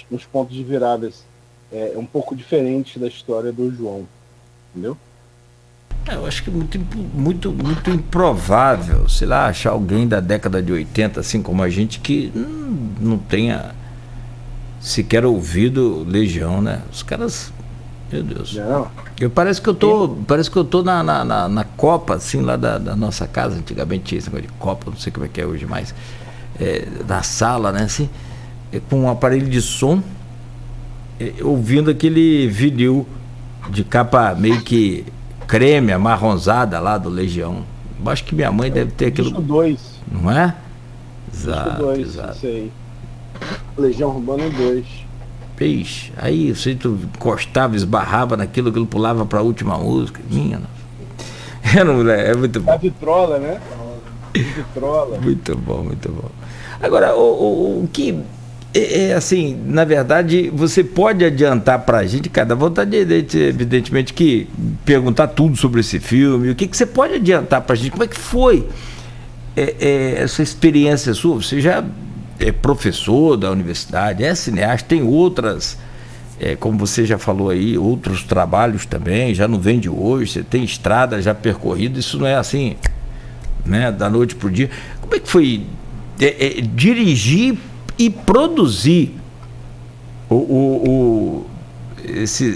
uns pontos de viradas um pouco diferentes da história do João, entendeu? Eu acho que é muito improvável, sei lá, achar alguém da década de 80, assim como a gente, que não tenha sequer ouvido Legião, né? Os caras, meu Deus. Não. Parece que eu tô na Copa, assim, lá da nossa casa. Antigamente tinha esse negócio de Copa, não sei como é que é hoje mais. Na sala, né, assim, com um aparelho de som, ouvindo aquele vinil de capa meio que creme, amarronzada lá do Legião. Eu acho que minha mãe deve ter aquilo. Disco 2. Não é? Exato. Isso aí. Legião Urbana 2. Peixe. Aí você encostava, esbarrava naquilo, aquilo pulava pra última música. Minha nossa. É muito bom. A vitrola, né? Vitrola. Muito bom, muito bom. Agora, o que assim, na verdade, você pode adiantar pra gente, cada vontade, evidentemente, que perguntar tudo sobre esse filme. O que você pode adiantar pra gente? Como é que foi essa experiência sua? Você já é professor da universidade, é cineasta, tem outras, como você já falou aí, outros trabalhos também, já não vem de hoje, você tem estrada já percorrida, isso não é assim, né, da noite pro dia. Como é que foi dirigir e produzir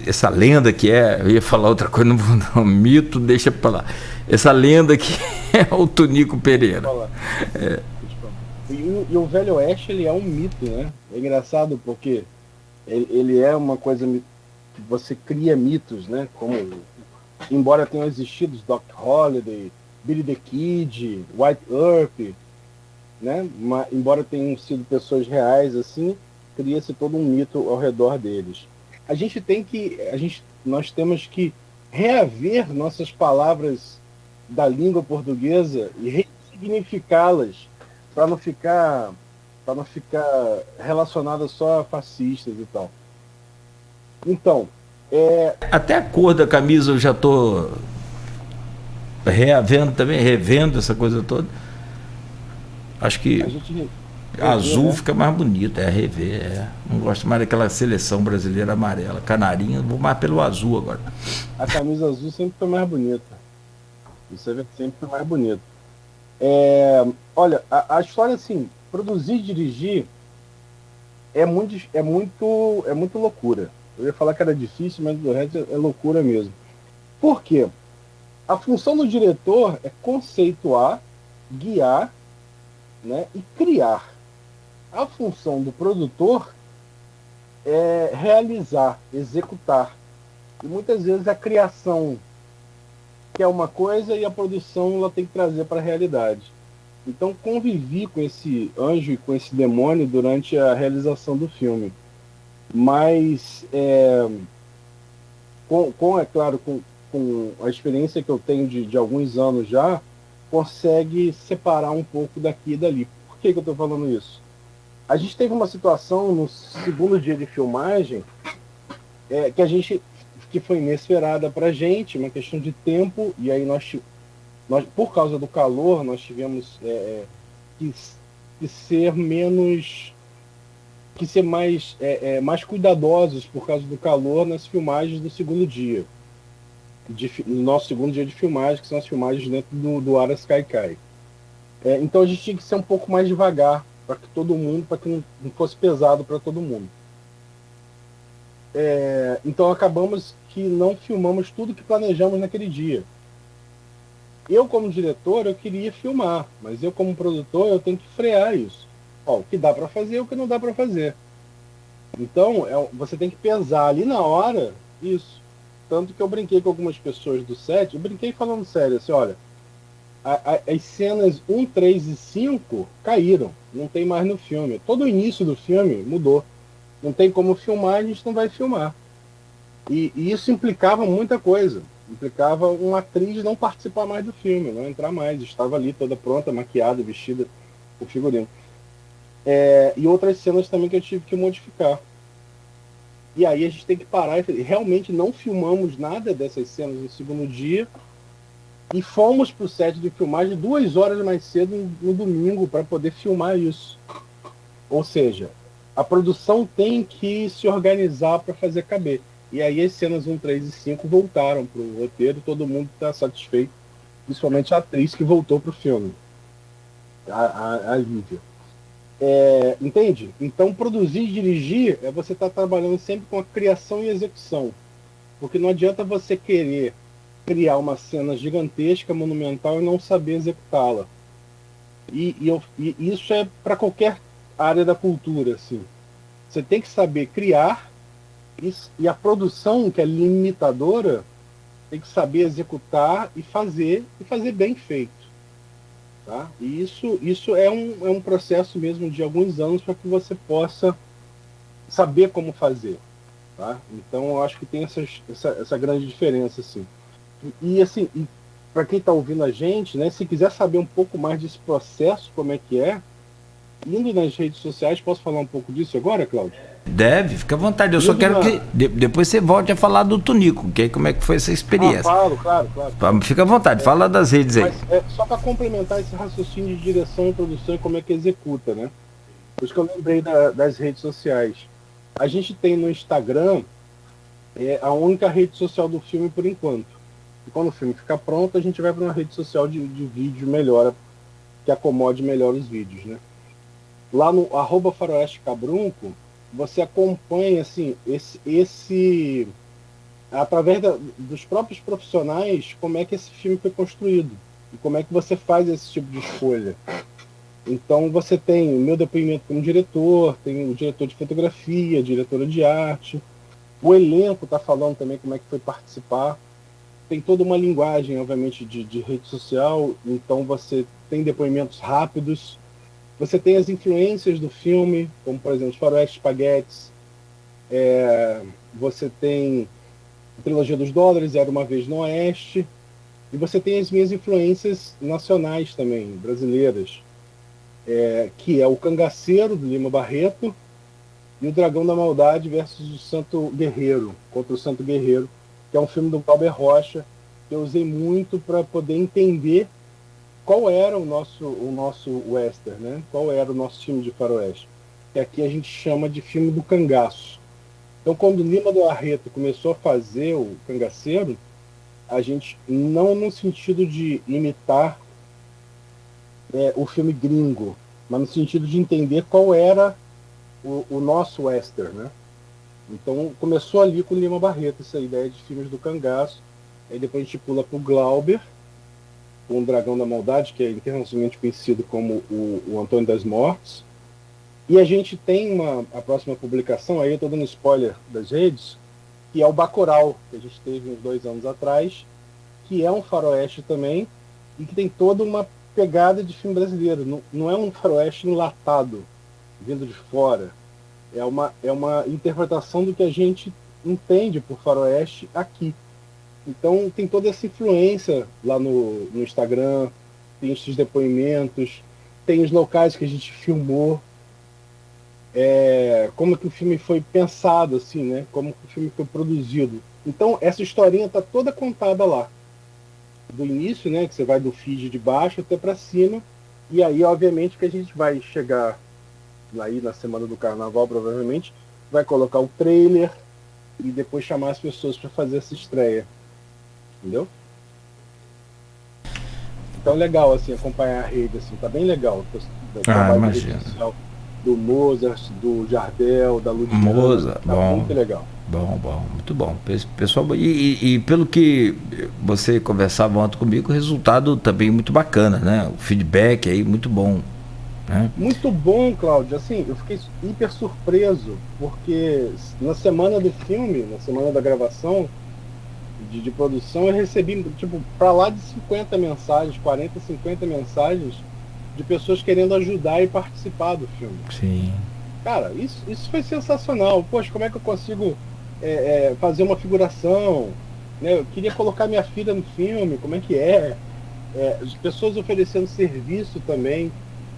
essa lenda que eu ia falar outra coisa, não vou dar um mito, deixa pra lá, essa lenda que é o Tonico Pereira. E o Velho Oeste, ele é um mito, né? É engraçado porque ele é uma coisa você cria mitos, né? Como, embora tenham existido os Doc Holliday, Billy the Kid, White Earp, né? Embora tenham sido pessoas reais, assim, cria-se todo um mito ao redor deles. Nós temos que reaver nossas palavras da língua portuguesa e ressignificá-las para não ficar relacionada só a fascistas e tal. Então, até a cor da camisa eu já tô reavendo também, revendo essa coisa toda. Acho que azul, né? Fica mais bonito, rever. Não gosto mais daquela seleção brasileira amarela. Canarinho, vou mais pelo azul agora. A camisa azul sempre foi mais bonita. Isso sempre foi mais bonito. Olha, a história, assim, produzir e dirigir é muito loucura. Eu ia falar que era difícil, mas do resto é loucura mesmo. Por quê? A função do diretor é conceituar, guiar, né, e criar. A função do produtor é realizar, executar. E muitas vezes a criação quer uma coisa e a produção ela tem que trazer para a realidade. Então convivi com esse anjo e com esse demônio durante a realização do filme. Mas, é claro, com a experiência que eu tenho de alguns anos já, consegue separar um pouco daqui e dali. Por que eu estou falando isso? A gente teve uma situação no segundo dia de filmagem que foi inesperada para a gente, uma questão de tempo, e aí nós por causa do calor, nós tivemos que ser mais cuidadosos por causa do calor nas filmagens do segundo dia. No nosso segundo dia de filmagem, que são as filmagens dentro do Aras Kaikai. Então a gente tinha que ser um pouco mais devagar, para que não fosse pesado para todo mundo. Então acabamos que não filmamos tudo que planejamos naquele dia. Eu, como diretor, eu queria filmar, mas eu, como produtor, eu tenho que frear isso. O que dá para fazer e o que não dá para fazer. Então, você tem que pesar ali na hora isso. Tanto que eu brinquei com algumas pessoas do set, eu brinquei falando sério, assim, olha, as cenas 1, 3 e 5 caíram, não tem mais no filme. Todo o início do filme mudou. Não tem como filmar, a gente não vai filmar. E isso implicava muita coisa. Implicava uma atriz não participar mais do filme, não entrar mais. Estava ali toda pronta, maquiada, vestida, o figurino. E outras cenas também que eu tive que modificar. E aí a gente tem que parar e realmente não filmamos nada dessas cenas no segundo dia e fomos para o set de filmagem 2 horas mais cedo no domingo para poder filmar isso. Ou seja, a produção tem que se organizar para fazer caber. E aí as cenas 1, 3 e 5 voltaram para o roteiro, todo mundo está satisfeito, principalmente a atriz que voltou para o filme, a Lívia. Entende? Então produzir e dirigir é você estar trabalhando sempre com a criação e execução. Porque não adianta você querer criar uma cena gigantesca, monumental e não saber executá-la. E isso é para qualquer área da cultura, assim. Você tem que saber criar e a produção, que é limitadora, tem que saber executar e fazer bem feito. Tá? E isso é um processo mesmo de alguns anos para que você possa saber como fazer. Tá? Então eu acho que tem essa grande diferença. Assim. E assim, para quem está ouvindo a gente, né, se quiser saber um pouco mais desse processo, como é que é, indo nas redes sociais, posso falar um pouco disso agora, Cláudio? Deve, fica à vontade. Eu só quero que depois você volte a falar do Tunico, que aí como é que foi essa experiência. Falo, claro. Fica à vontade, fala das redes aí. Mas só para complementar esse raciocínio de direção e produção e como é que executa, né? Por isso que eu lembrei das redes sociais. A gente tem no Instagram a única rede social do filme por enquanto. E quando o filme ficar pronto, a gente vai para uma rede social de vídeo melhor, que acomode melhor os vídeos, né? Lá no @faroestecabrunco, você acompanha assim, através dos próprios profissionais, como é que esse filme foi construído e como é que você faz esse tipo de escolha. Então você tem o meu depoimento como diretor, tem o diretor de fotografia, a diretora de arte, O elenco está falando também como é que foi participar. Tem toda uma linguagem, obviamente, de rede social, então você tem depoimentos rápidos, você tem as influências do filme, como, por exemplo, os Faroeste Spaghettis, você tem a Trilogia dos Dólares, Era Uma Vez no Oeste, e você tem as minhas influências nacionais também, brasileiras, que é o Cangaceiro, do Lima Barreto, e o Dragão da Maldade versus o Santo Guerreiro, contra o Santo Guerreiro, que é um filme do Glauber Rocha, que eu usei muito para poder entender qual era o nosso western, né? Qual era o nosso filme de faroeste, que aqui a gente chama de filme do cangaço. Então, quando o Lima Barreto começou a fazer o Cangaceiro, a gente, não no sentido de imitar o filme gringo, mas no sentido de entender qual era o nosso western, né? Então começou ali com o Lima Barreto, essa ideia de filmes do cangaço. Aí depois a gente pula para o Glauber, com o Dragão da Maldade, que é internacionalmente conhecido como o Antônio das Mortes. E a gente tem a próxima publicação, aí eu estou dando spoiler das redes, que é o Bacurau, que a gente teve uns 2 anos atrás, que é um faroeste também, e que tem toda uma pegada de filme brasileiro. Não é um faroeste enlatado, vindo de fora. É uma interpretação do que a gente entende por faroeste aqui. Então tem toda essa influência lá no Instagram, tem esses depoimentos, tem os locais que a gente filmou, como que o filme foi pensado, assim, né? Como que o filme foi produzido. Então essa historinha está toda contada lá. Do início, né? Que você vai do feed de baixo até para cima, e aí obviamente que a gente vai chegar aí na semana do carnaval, provavelmente, vai colocar o trailer e depois chamar as pessoas para fazer essa estreia. Entendeu? Então legal, assim, acompanhar a rede, assim, tá bem legal. Imagina. Do Mozart, do Jardel, da Ludmilla. Mozart, tá bom. Muito legal. Bom, muito bom. Pessoal, e pelo que você conversava ontem comigo, o resultado também muito bacana, né? O feedback aí muito bom. Né? Muito bom, Cláudio. Assim, eu fiquei hiper surpreso, porque na semana do filme, na semana da gravação, de produção, eu recebi, tipo, para lá de 50 mensagens, 40, 50 mensagens de pessoas querendo ajudar e participar do filme. Sim. Cara, isso foi sensacional. Poxa, como é que eu consigo fazer uma figuração? Né? Eu queria colocar minha filha no filme, como é que é? As pessoas oferecendo serviço também.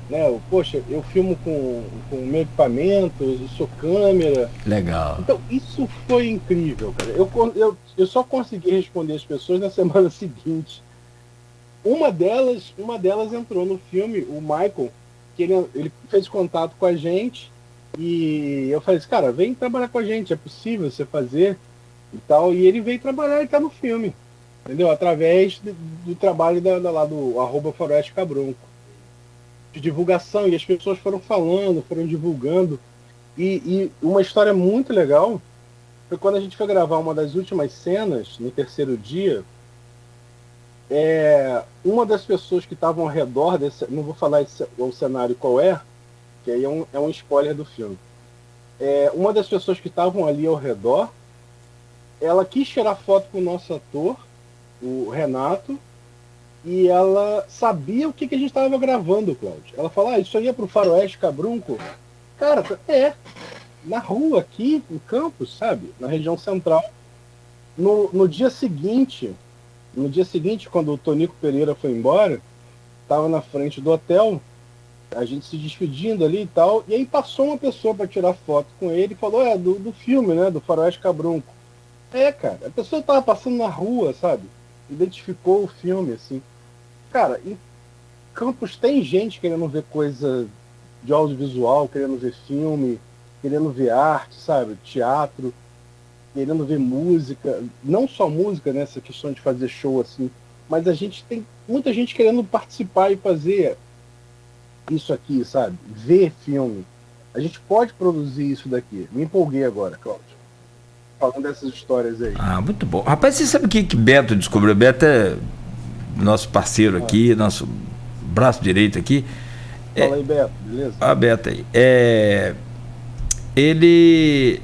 Né? Poxa, eu filmo com meu equipamento, eu sou câmera. Legal. Então, isso foi incrível, cara. Eu só consegui responder as pessoas na semana seguinte. Uma delas entrou no filme, o Michael, que ele fez contato com a gente, e eu falei assim, cara, vem trabalhar com a gente, é possível você fazer e tal. E ele veio trabalhar e tá no filme, entendeu? Através do trabalho lá do @faroeste cabrunco, de divulgação, e as pessoas foram falando, foram divulgando. E uma história muito legal foi quando a gente foi gravar uma das últimas cenas, no terceiro dia. Uma das pessoas que estavam ao redor desse, não vou falar o cenário qual que aí é um spoiler do filme. Uma das pessoas que estavam ali ao redor, ela quis tirar foto com o nosso ator, o Renato, e ela sabia o que a gente estava gravando, Cláudio. Ela falou, isso aí é pro Faroeste Cabrunco? Cara, na rua aqui, em Campos, sabe? Na região central. No dia seguinte, quando o Tonico Pereira foi embora, estava na frente do hotel, a gente se despedindo ali e tal, e aí passou uma pessoa para tirar foto com ele e falou, do filme, né? Do Faroeste Cabrunco. Cara, a pessoa estava passando na rua, sabe? Identificou o filme, assim. Cara, em Campos tem gente querendo ver coisa de audiovisual, querendo ver filme, querendo ver arte, sabe? Teatro, querendo ver música. Não só música, né? Essa questão de fazer show, assim. Mas a gente tem muita gente querendo participar e fazer isso aqui, sabe? Ver filme. A gente pode produzir isso daqui. Me empolguei agora, Cláudio. Falando dessas histórias aí. Muito bom. Rapaz, você sabe o que Beto descobriu? Beto é nosso parceiro aqui, nosso braço direito aqui. Fala aí, Beto, beleza? Beto aí. Ele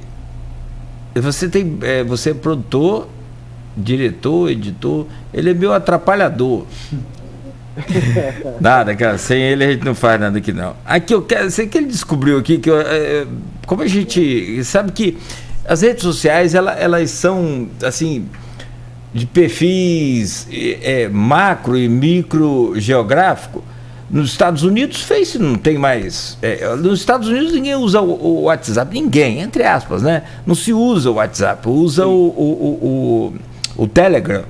Você é produtor, diretor, editor, ele é meio atrapalhador. Nada, cara, sem ele a gente não faz nada aqui não. Aqui eu quero, sei que ele descobriu aqui que como a gente sabe que as redes sociais elas são assim de perfis macro e micro geográfico. Nos Estados Unidos, Face não tem mais. Nos Estados Unidos ninguém usa o WhatsApp, ninguém, entre aspas, né? Não se usa o WhatsApp, usa o Telegram.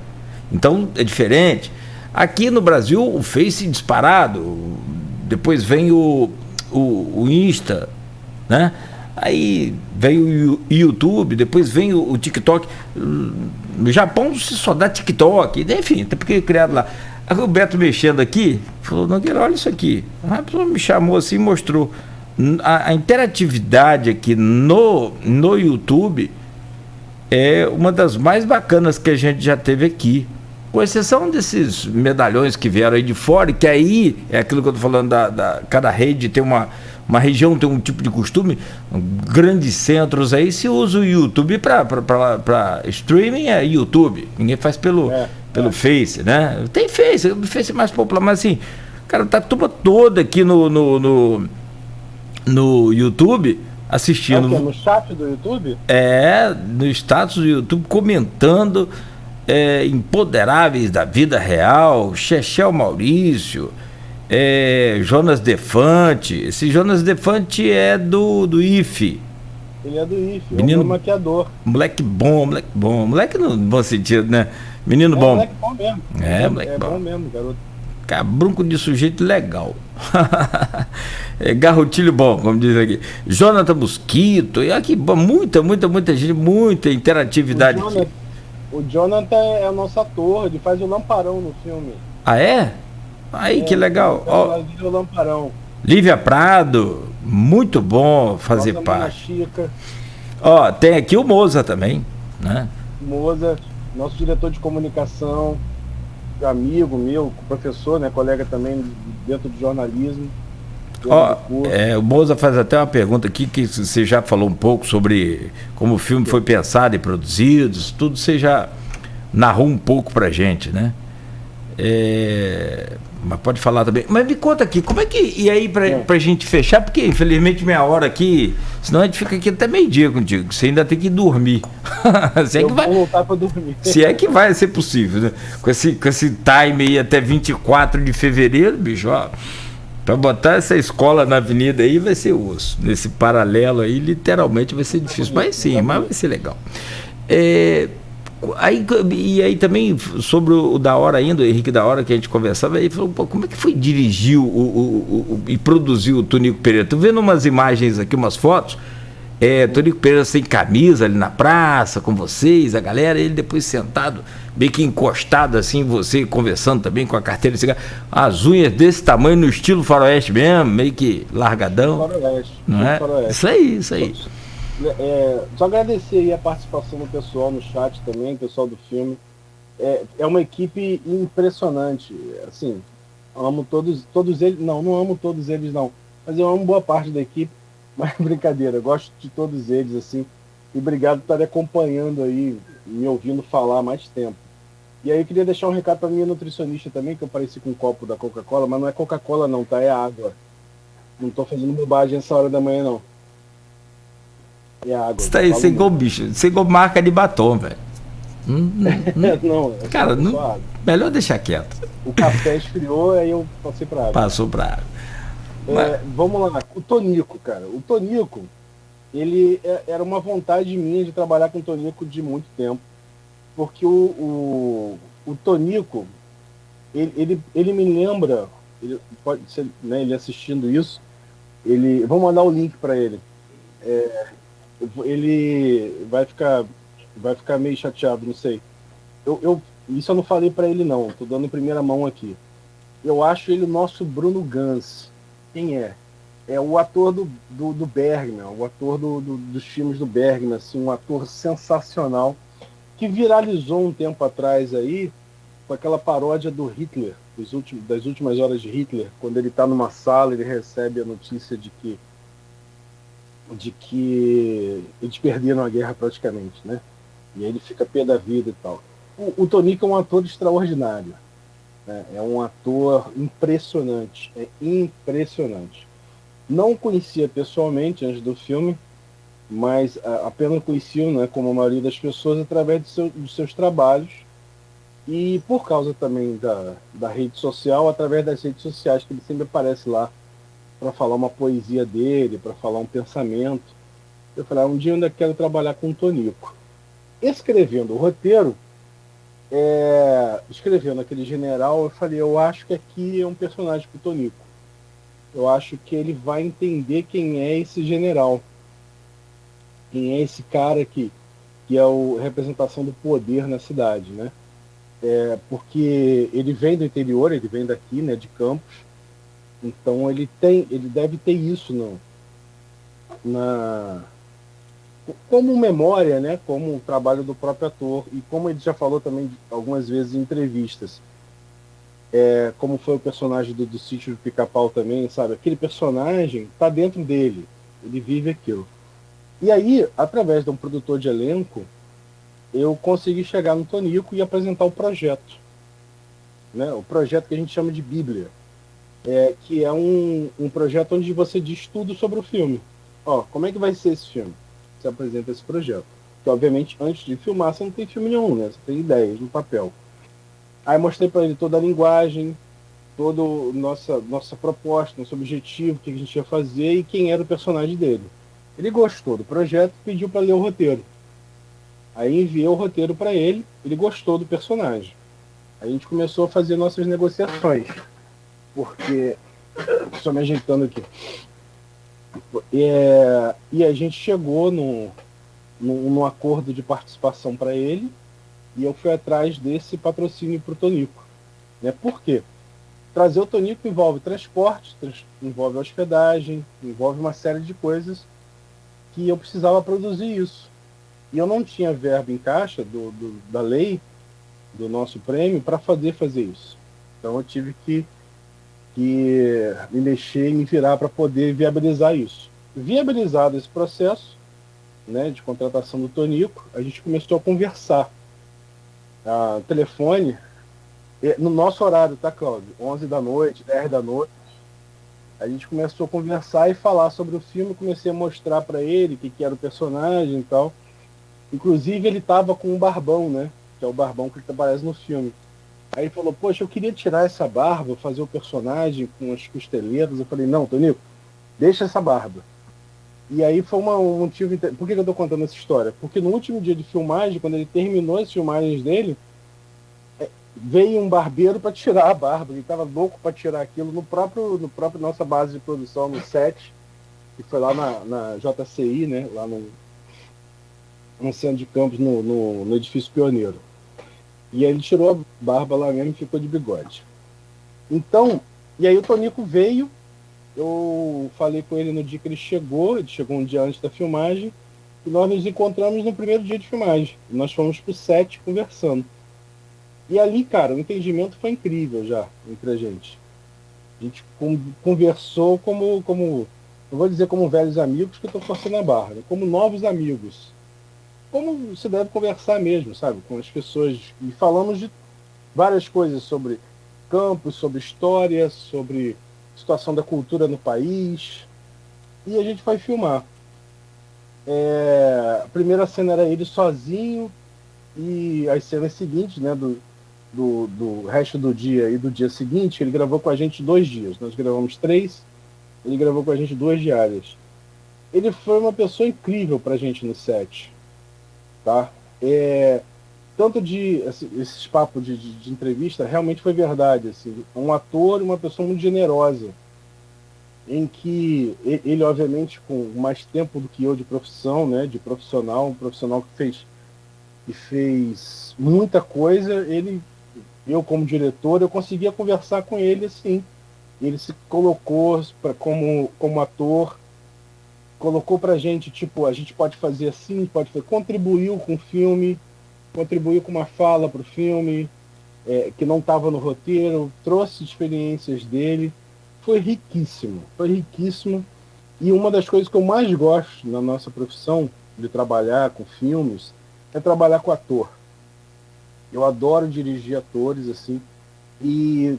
Então é diferente. Aqui no Brasil, o Face disparado, depois vem o Insta, né? Aí vem o YouTube, depois vem o TikTok. No Japão se só dá TikTok, enfim, até porque é criado lá. Aí o Beto mexendo aqui, falou, Nogueira, olha isso aqui. A pessoa me chamou assim e mostrou. A interatividade aqui no YouTube é uma das mais bacanas que a gente já teve aqui. Com exceção desses medalhões que vieram aí de fora, que aí é aquilo que eu estou falando, cada rede tem uma região, tem um tipo de costume, grandes centros aí se usa o YouTube para streaming, é YouTube, ninguém faz pelo Face, né? Tem Face, o Face é mais popular, mas assim, cara, tá a turma toda aqui no YouTube assistindo. No chat do YouTube? No status do YouTube comentando. Empoderáveis da vida real, Chechel Maurício, Jonas Defante. Esse Jonas Defante é do IFE. Ele é do IFE, menino, é um maquiador. Moleque bom. Moleque no bom sentido, né? Menino bom. Moleque bom mesmo. Moleque bom Mesmo, garoto. Cabrunco de sujeito legal. Garrotilho bom, como diz aqui. Jonathan Mosquito, e aqui, muita gente, muita interatividade aqui. O Jonathan é o nosso ator, ele faz o Lamparão no filme. Ah, é? Aí, que legal. O Lamparão. Lívia Prado, muito bom fazer Nossa parte. Chica. Tem aqui o Moza também, né? Moza, nosso diretor de comunicação, amigo meu, professor, né, colega também dentro de jornalismo. O Moza faz até uma pergunta aqui, que você já falou um pouco sobre como o filme foi pensado e produzido, tudo você já narrou um pouco pra gente, né? Mas pode falar também. Mas me conta aqui, como é que... E aí, pra gente fechar, porque infelizmente meia hora aqui, senão a gente fica aqui até meio-dia contigo, você ainda tem que dormir. Vou voltar pra dormir. Se é que vai ser possível, né? Com esse time aí até 24 de fevereiro, bicho, para botar essa escola na avenida aí vai ser osso. Nesse paralelo aí, literalmente vai ser difícil. Mas sim, mas vai ser legal. E aí também, sobre o Da Hora ainda, o Henrique Da Hora, que a gente conversava, ele falou, como é que foi dirigir e produzir o Tonico Pereira? Tô vendo umas imagens aqui, umas fotos, Tonico Pereira sem camisa ali na praça, com vocês, a galera, ele depois sentado, meio que encostado assim, você conversando também com a carteira de cigarro, as unhas desse tamanho, no estilo faroeste mesmo, meio que largadão. Faroeste, não é? Faroeste. Isso aí. Só agradecer aí a participação do pessoal no chat também, pessoal do filme. É uma equipe impressionante, assim, amo todos eles, não amo todos eles não, mas eu amo boa parte da equipe. Mas brincadeira, gosto de todos eles, assim, e obrigado por estarem acompanhando aí, me ouvindo falar há mais tempo. E aí eu queria deixar um recado para minha nutricionista também, que eu pareci com um copo da Coca-Cola, mas não é Coca-Cola não, tá? É água. Não tô fazendo bobagem essa hora da manhã, não. É água. Você tá aí, você igual bicho, você igual marca de batom, velho. Não, cara, melhor deixar quieto. O café esfriou, aí eu passei pra água. Passou pra água. Vamos lá, o Tonico, cara. O Tonico, ele era uma vontade minha de trabalhar com o Tonico de muito tempo. Porque o Tonico, ele me lembra, ele pode ser, né, ele assistindo isso, vou mandar o link para ele. Ele vai ficar meio chateado, não sei. Isso eu não falei para ele não, tô dando em primeira mão aqui. Eu acho ele o nosso Bruno Ganz. Quem é? É o ator do Bergman, o ator dos filmes do Bergman, assim, um ator sensacional, que viralizou um tempo atrás aí, com aquela paródia do Hitler, das últimas horas de Hitler, quando ele está numa sala, ele recebe a notícia de que de que eles perderam a guerra praticamente, né? E aí ele fica pé da vida e tal. O Tonico é um ator extraordinário, né? É um ator impressionante, é impressionante. Não o conhecia pessoalmente antes do filme, mas apenas conheciam, né, como a maioria das pessoas, através dos seus trabalhos e por causa também da rede social, através das redes sociais, que ele sempre aparece lá para falar uma poesia dele, para falar um pensamento. Eu falei, um dia eu ainda quero trabalhar com o Tonico. Escrevendo o roteiro, escrevendo aquele general, eu falei, eu acho que aqui é um personagem para o Tonico. Eu acho que ele vai entender quem é esse general, quem é esse cara que é a representação do poder na cidade, né? Porque ele vem do interior, ele vem daqui, né, de Campos, então ele deve ter isso na como memória, né, como o trabalho do próprio ator e como ele já falou também algumas vezes em entrevistas, como foi o personagem do Sítio do Pica-Pau também, sabe? Aquele personagem está dentro dele, ele vive aquilo. E aí, através de um produtor de elenco, eu consegui chegar no Tonico e apresentar o projeto, né? O projeto que a gente chama de Bíblia, que é um projeto onde você diz tudo sobre o filme. Ó, como é que vai ser esse filme? Você apresenta esse projeto. Que, obviamente, antes de filmar, você não tem filme nenhum, né? Você tem ideias no papel. Aí mostrei para ele toda a linguagem, toda nossa proposta, nosso objetivo, o que a gente ia fazer e quem era o personagem dele. Ele gostou do projeto e pediu para ler o roteiro. Aí enviei o roteiro para ele, ele gostou do personagem. Aí a gente começou a fazer nossas negociações, porque... Estou me ajeitando aqui. E a gente chegou num acordo de participação para ele, e eu fui atrás desse patrocínio para o Tonico. Né? Por quê? Trazer o Tonico envolve transporte, envolve hospedagem, envolve uma série de coisas que eu precisava produzir isso. E eu não tinha verba em caixa da lei, do nosso prêmio, para fazer isso. Então eu tive que me mexer e me virar para poder viabilizar isso. Viabilizado esse processo, né, de contratação do Tonico, a gente começou a conversar. Telefone, no nosso horário, tá, Cláudio? 11 da noite, 10 da noite. A gente começou a conversar e falar sobre o filme, comecei a mostrar para ele o que era o personagem e tal. Inclusive, ele tava com um barbão, né? Que é o barbão que aparece no filme. Aí ele falou, poxa, eu queria tirar essa barba, fazer o personagem com as costeleiras. Eu falei, não, Tonico, deixa essa barba. E aí foi um motivo... Por que eu tô contando essa história? Porque no último dia de filmagem, quando ele terminou as filmagens dele, veio um barbeiro para tirar a barba. Ele estava louco para tirar aquilo no próprio nossa base de produção, no set, que foi lá na JCI, né? Lá no centro de Campos, no edifício Pioneiro. E aí ele tirou a barba lá mesmo e ficou de bigode. Então, e aí o Tonico veio, eu falei com ele no dia que ele chegou um dia antes da filmagem, e nós nos encontramos no primeiro dia de filmagem. Nós fomos pro set conversando. E ali, cara, o entendimento foi incrível já entre a gente. A gente conversou como não vou dizer como velhos amigos, que eu estou forçando a barra, né? Como novos amigos. Como se deve conversar mesmo, sabe? Com as pessoas. E falamos de várias coisas sobre campos, sobre história, sobre situação da cultura no país. E a gente foi filmar. A primeira cena era ele sozinho, e as cenas seguintes, né, do resto do dia e do dia seguinte, ele gravou com a gente 2 dias. Nós gravamos 3, ele gravou com a gente 2 diárias. Ele foi uma pessoa incrível pra gente no set. Tá? Tanto esses papos de entrevista, realmente foi verdade. Assim, um ator e uma pessoa muito generosa, em que ele, obviamente, com mais tempo do que eu de profissão, né, de profissional, um profissional que fez muita coisa, eu como diretor, eu conseguia conversar com ele assim. Ele se colocou como ator, colocou pra gente, tipo, a gente pode fazer assim, contribuiu com o filme, contribuiu com uma fala pro filme, que não estava no roteiro, trouxe experiências dele, foi riquíssimo. E uma das coisas que eu mais gosto na nossa profissão de trabalhar com filmes é trabalhar com ator. Eu adoro dirigir atores, assim, e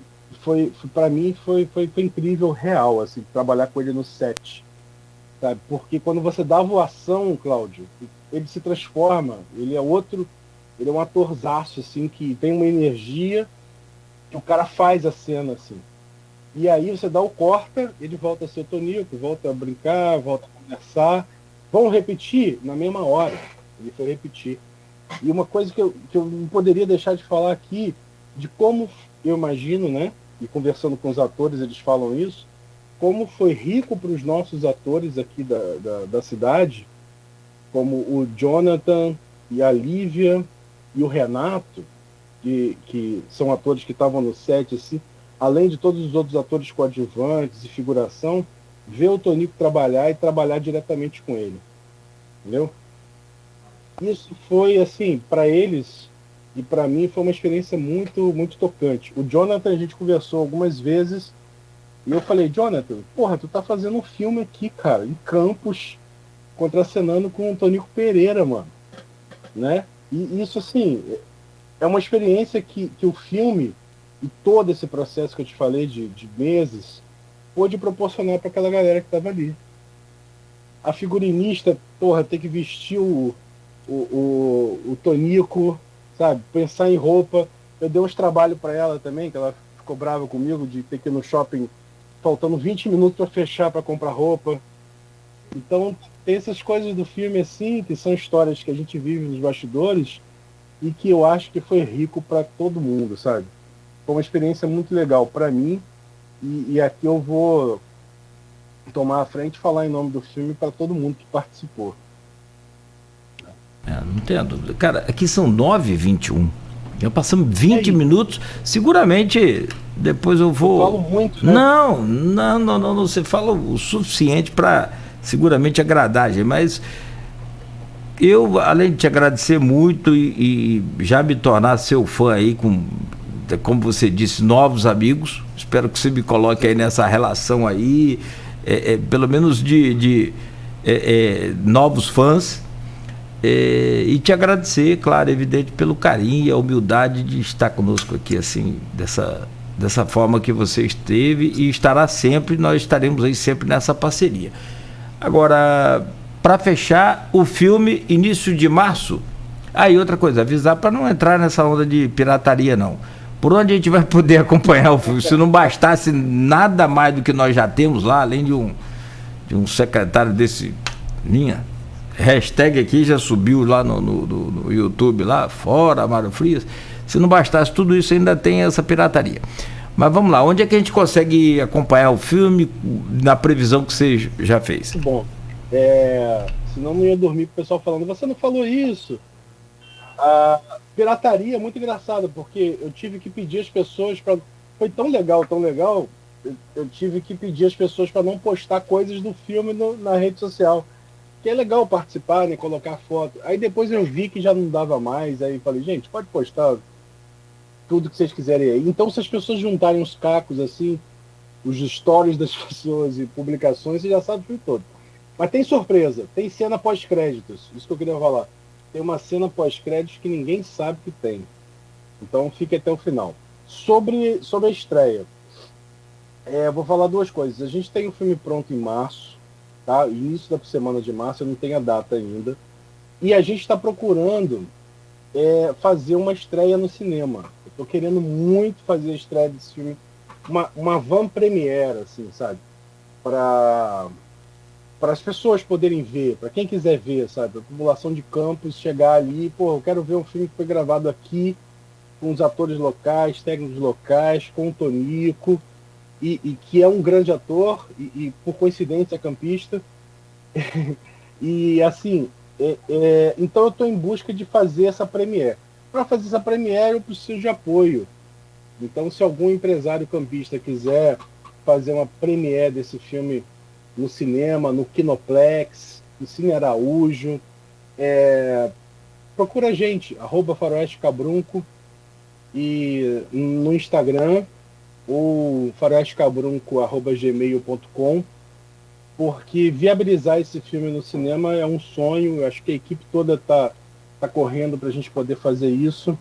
para mim foi incrível, real, assim, trabalhar com ele no set, sabe? Porque quando você dá voação, Cláudio, ele se transforma, ele é outro, ele é um atorzaço, assim, que tem uma energia que o cara faz a cena, assim. E aí você dá o corta, ele volta a ser tonico, volta a brincar, volta a conversar. Vão repetir na mesma hora. Ele foi repetir. E uma coisa que eu não poderia deixar de falar aqui, de como eu imagino, né? E conversando com os atores, eles falam isso, como foi rico para os nossos atores aqui da cidade, como o Jonathan e a Lívia e o Renato, que são atores que estavam no set, assim, além de todos os outros atores coadjuvantes e figuração, ver o Tonico trabalhar e trabalhar diretamente com ele. Entendeu? Isso foi, assim, para eles e para mim foi uma experiência muito, muito tocante. O Jonathan, a gente conversou algumas vezes e eu falei, Jonathan, porra, tu tá fazendo um filme aqui, cara, em Campos, contracenando com o Tonico Pereira, mano. Né? E isso, assim, é uma experiência que o filme e todo esse processo que eu te falei de meses pôde proporcionar para aquela galera que estava ali. A figurinista, porra, ter que vestir o Tonico, sabe? Pensar em roupa. Eu dei uns trabalhos para ela também, que ela ficou brava comigo de ter que ir no shopping faltando 20 minutos para fechar para comprar roupa. Então, tem essas coisas do filme assim, que são histórias que a gente vive nos bastidores e que eu acho que foi rico para todo mundo, sabe? Foi uma experiência muito legal para mim e aqui eu vou tomar a frente e falar em nome do filme para todo mundo que participou. Não tenho dúvida. Cara, aqui são 9h21. Já passamos 20 minutos. Seguramente depois eu vou. Eu falo muito, né? Não. Você fala o suficiente para seguramente agradar a gente. Mas eu, além de te agradecer muito e já me tornar seu fã aí, como você disse, novos amigos. Espero que você me coloque aí nessa relação aí, pelo menos de novos fãs. E te agradecer, claro, evidente, pelo carinho e a humildade de estar conosco aqui, assim, dessa forma que você esteve e estará sempre, nós estaremos aí sempre nessa parceria. Agora, para fechar, o filme, início de março. Aí, outra coisa, avisar para não entrar nessa onda de pirataria, não. Por onde a gente vai poder acompanhar o filme? Se não bastasse nada mais do que nós já temos lá, além de um secretário desse linha. Hashtag aqui já subiu lá no YouTube, lá fora, Mário Frias. Se não bastasse tudo isso, ainda tem essa pirataria. Mas vamos lá, onde é que a gente consegue acompanhar o filme na previsão que você já fez? Bom, senão não ia dormir com o pessoal falando, você não falou isso. A pirataria é muito engraçada, porque eu tive que pedir as pessoas para. Foi tão legal, eu tive que pedir as pessoas para não postar coisas do filme na rede social. Que é legal participar, né, colocar foto. Aí depois eu vi que já não dava mais, aí falei, gente, pode postar tudo que vocês quiserem aí. Então, se as pessoas juntarem os cacos, assim, os stories das pessoas e publicações, você já sabe o filme todo. Mas tem surpresa, tem cena pós-créditos, isso que eu queria falar. Tem uma cena pós-créditos que ninguém sabe que tem. Então, fique até o final. Sobre a estreia, vou falar duas coisas. A gente tem o filme pronto em março, tá? Início da semana de março, eu não tenho a data ainda. E a gente está procurando fazer uma estreia no cinema. Eu estou querendo muito fazer a estreia desse filme, uma van premiere, assim, sabe? Para as pessoas poderem ver, para quem quiser ver, sabe? A população de Campos chegar ali, pô, eu quero ver um filme que foi gravado aqui, com os atores locais, técnicos locais, com o Tonico, e que é um grande ator, e por coincidência é campista. E assim, então eu estou em busca de fazer essa premiere. Para fazer essa premiere eu preciso de apoio. Então, se algum empresário campista quiser fazer uma premiere desse filme no cinema, no Kinoplex, no Cine Araújo, procura a gente, @faroestecabrunco, e no Instagram, ou faroestecabrunco@gmail.com. porque viabilizar esse filme no cinema é um sonho. Eu acho que a equipe toda tá correndo para a gente poder fazer isso.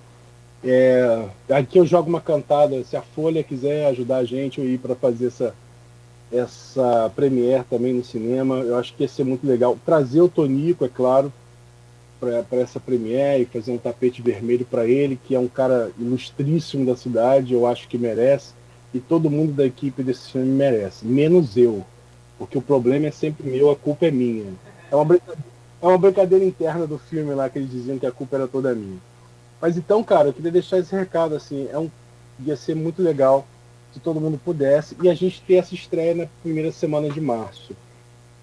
Aqui eu jogo uma cantada, se a Folha quiser ajudar a gente, eu ir para fazer essa premiere também no cinema. Eu acho que ia ser muito legal. Trazer o Tonico, é claro, para essa premiere e fazer um tapete vermelho para ele, que é um cara ilustríssimo da cidade, eu acho que merece, e todo mundo da equipe desse filme merece, menos eu, porque o problema é sempre meu, a culpa é minha. É uma brincadeira interna do filme lá, que eles diziam que a culpa era toda minha. Mas então, cara, eu queria deixar esse recado, assim, ia ser muito legal se todo mundo pudesse, e a gente ter essa estreia na primeira semana de março.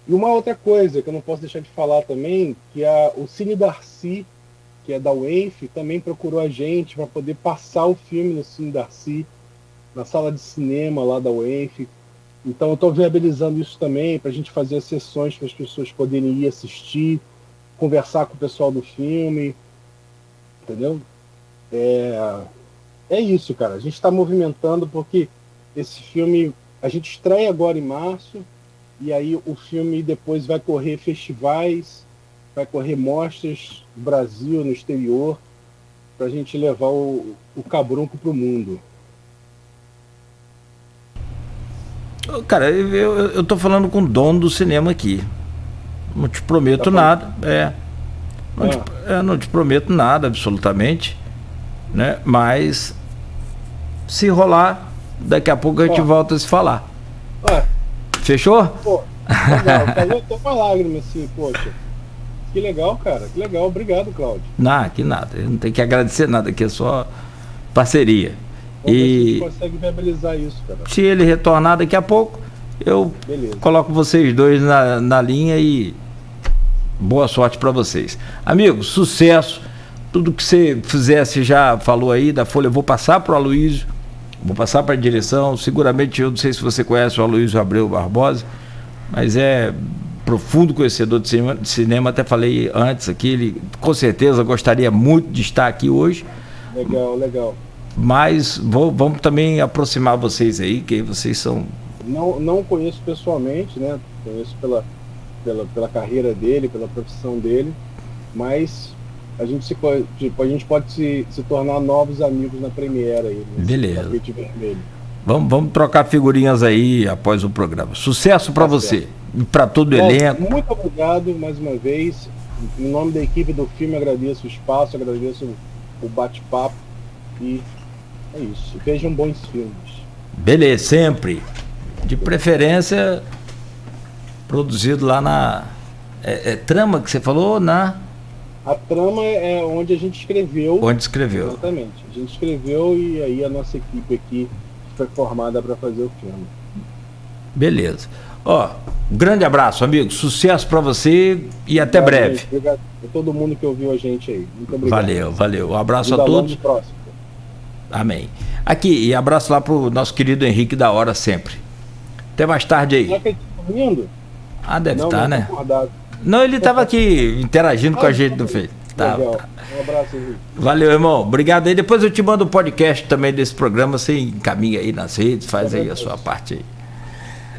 E uma outra coisa que eu não posso deixar de falar também, que o Cine Darcy, que é da UENF, também procurou a gente para poder passar o filme no Cine Darcy, na sala de cinema lá da UENF. Então eu estou viabilizando isso também, para a gente fazer as sessões para as pessoas poderem ir assistir, conversar com o pessoal do filme, entendeu? É isso, cara. A gente está movimentando porque esse filme, a gente estreia agora em março, e aí o filme depois vai correr festivais, vai correr mostras no Brasil, no exterior, para a gente levar o Cabrunco para o mundo. Cara, eu tô falando com o dono do cinema aqui. Não te prometo nada. Não te prometo nada, absolutamente. Né? Mas se rolar, daqui a pouco a gente volta a se falar. Fechou? Pô, legal. Falou até uma lágrima assim, poxa. Que legal, cara. Que legal. Obrigado, Cláudio. Não, que nada. Eu não tenho que agradecer nada, aqui é só parceria. Vamos ver se a gente consegue viabilizar isso, cara. Se ele retornar daqui a pouco, eu coloco vocês dois na linha e boa sorte para vocês. Amigos, sucesso. Tudo que você fizer, você já falou aí da Folha, eu vou passar para o Aloysio. Vou passar para a direção. Seguramente, eu não sei se você conhece o Aloysio Abreu Barbosa, mas é profundo conhecedor de cinema. Até falei antes aqui, ele com certeza gostaria muito de estar aqui hoje. Legal. Mas vamos também aproximar vocês aí, que vocês são... Não conheço pessoalmente, né? Conheço pela carreira dele, pela profissão dele, mas a gente pode se tornar novos amigos na Premiere aí. Beleza. Vamos trocar figurinhas aí após o programa. Sucesso para você e para todo o elenco. Muito obrigado mais uma vez. Em nome da equipe do filme, agradeço o espaço, agradeço o bate-papo e é isso. Vejam bons filmes. Beleza, sempre. De preferência, produzido lá na... Trama que você falou? A Trama é onde a gente escreveu. Onde escreveu. Exatamente. A gente escreveu e aí a nossa equipe aqui foi formada para fazer o filme. Beleza. Um grande abraço, amigo. Sucesso para você e até breve. Gente. Obrigado a todo mundo que ouviu a gente aí. Muito obrigado. Valeu. Um abraço a todos. Amém. Aqui, e abraço lá pro nosso querido Henrique da Hora sempre. Até mais tarde aí. Será que ele tá dormindo? Deve estar, né? Acordado. Não, ele estava aqui interagindo com a gente no Face. Legal. Um abraço, Henrique. Valeu, irmão. Obrigado aí. Depois eu te mando o podcast também desse programa. Você encaminha aí nas redes, faz aí a sua parte aí.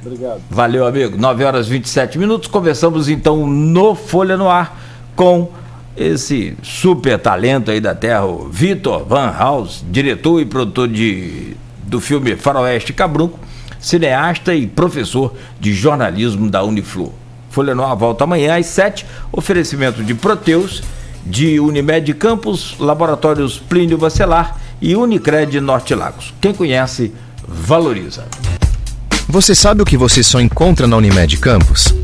Obrigado. Valeu, amigo. 9h27. Conversamos então no Folha no Ar com esse super talento aí da terra, o Vitor Van Haus, diretor e produtor do filme Faroeste Cabrunco, cineasta e professor de jornalismo da Uniflu. Folha no Ar volta amanhã às 7h. Oferecimento de Proteus, de Unimed Campos, Laboratórios Plínio Bacelar e Unicred Norte Lagos. Quem conhece, valoriza. Você sabe o que você só encontra na Unimed Campos?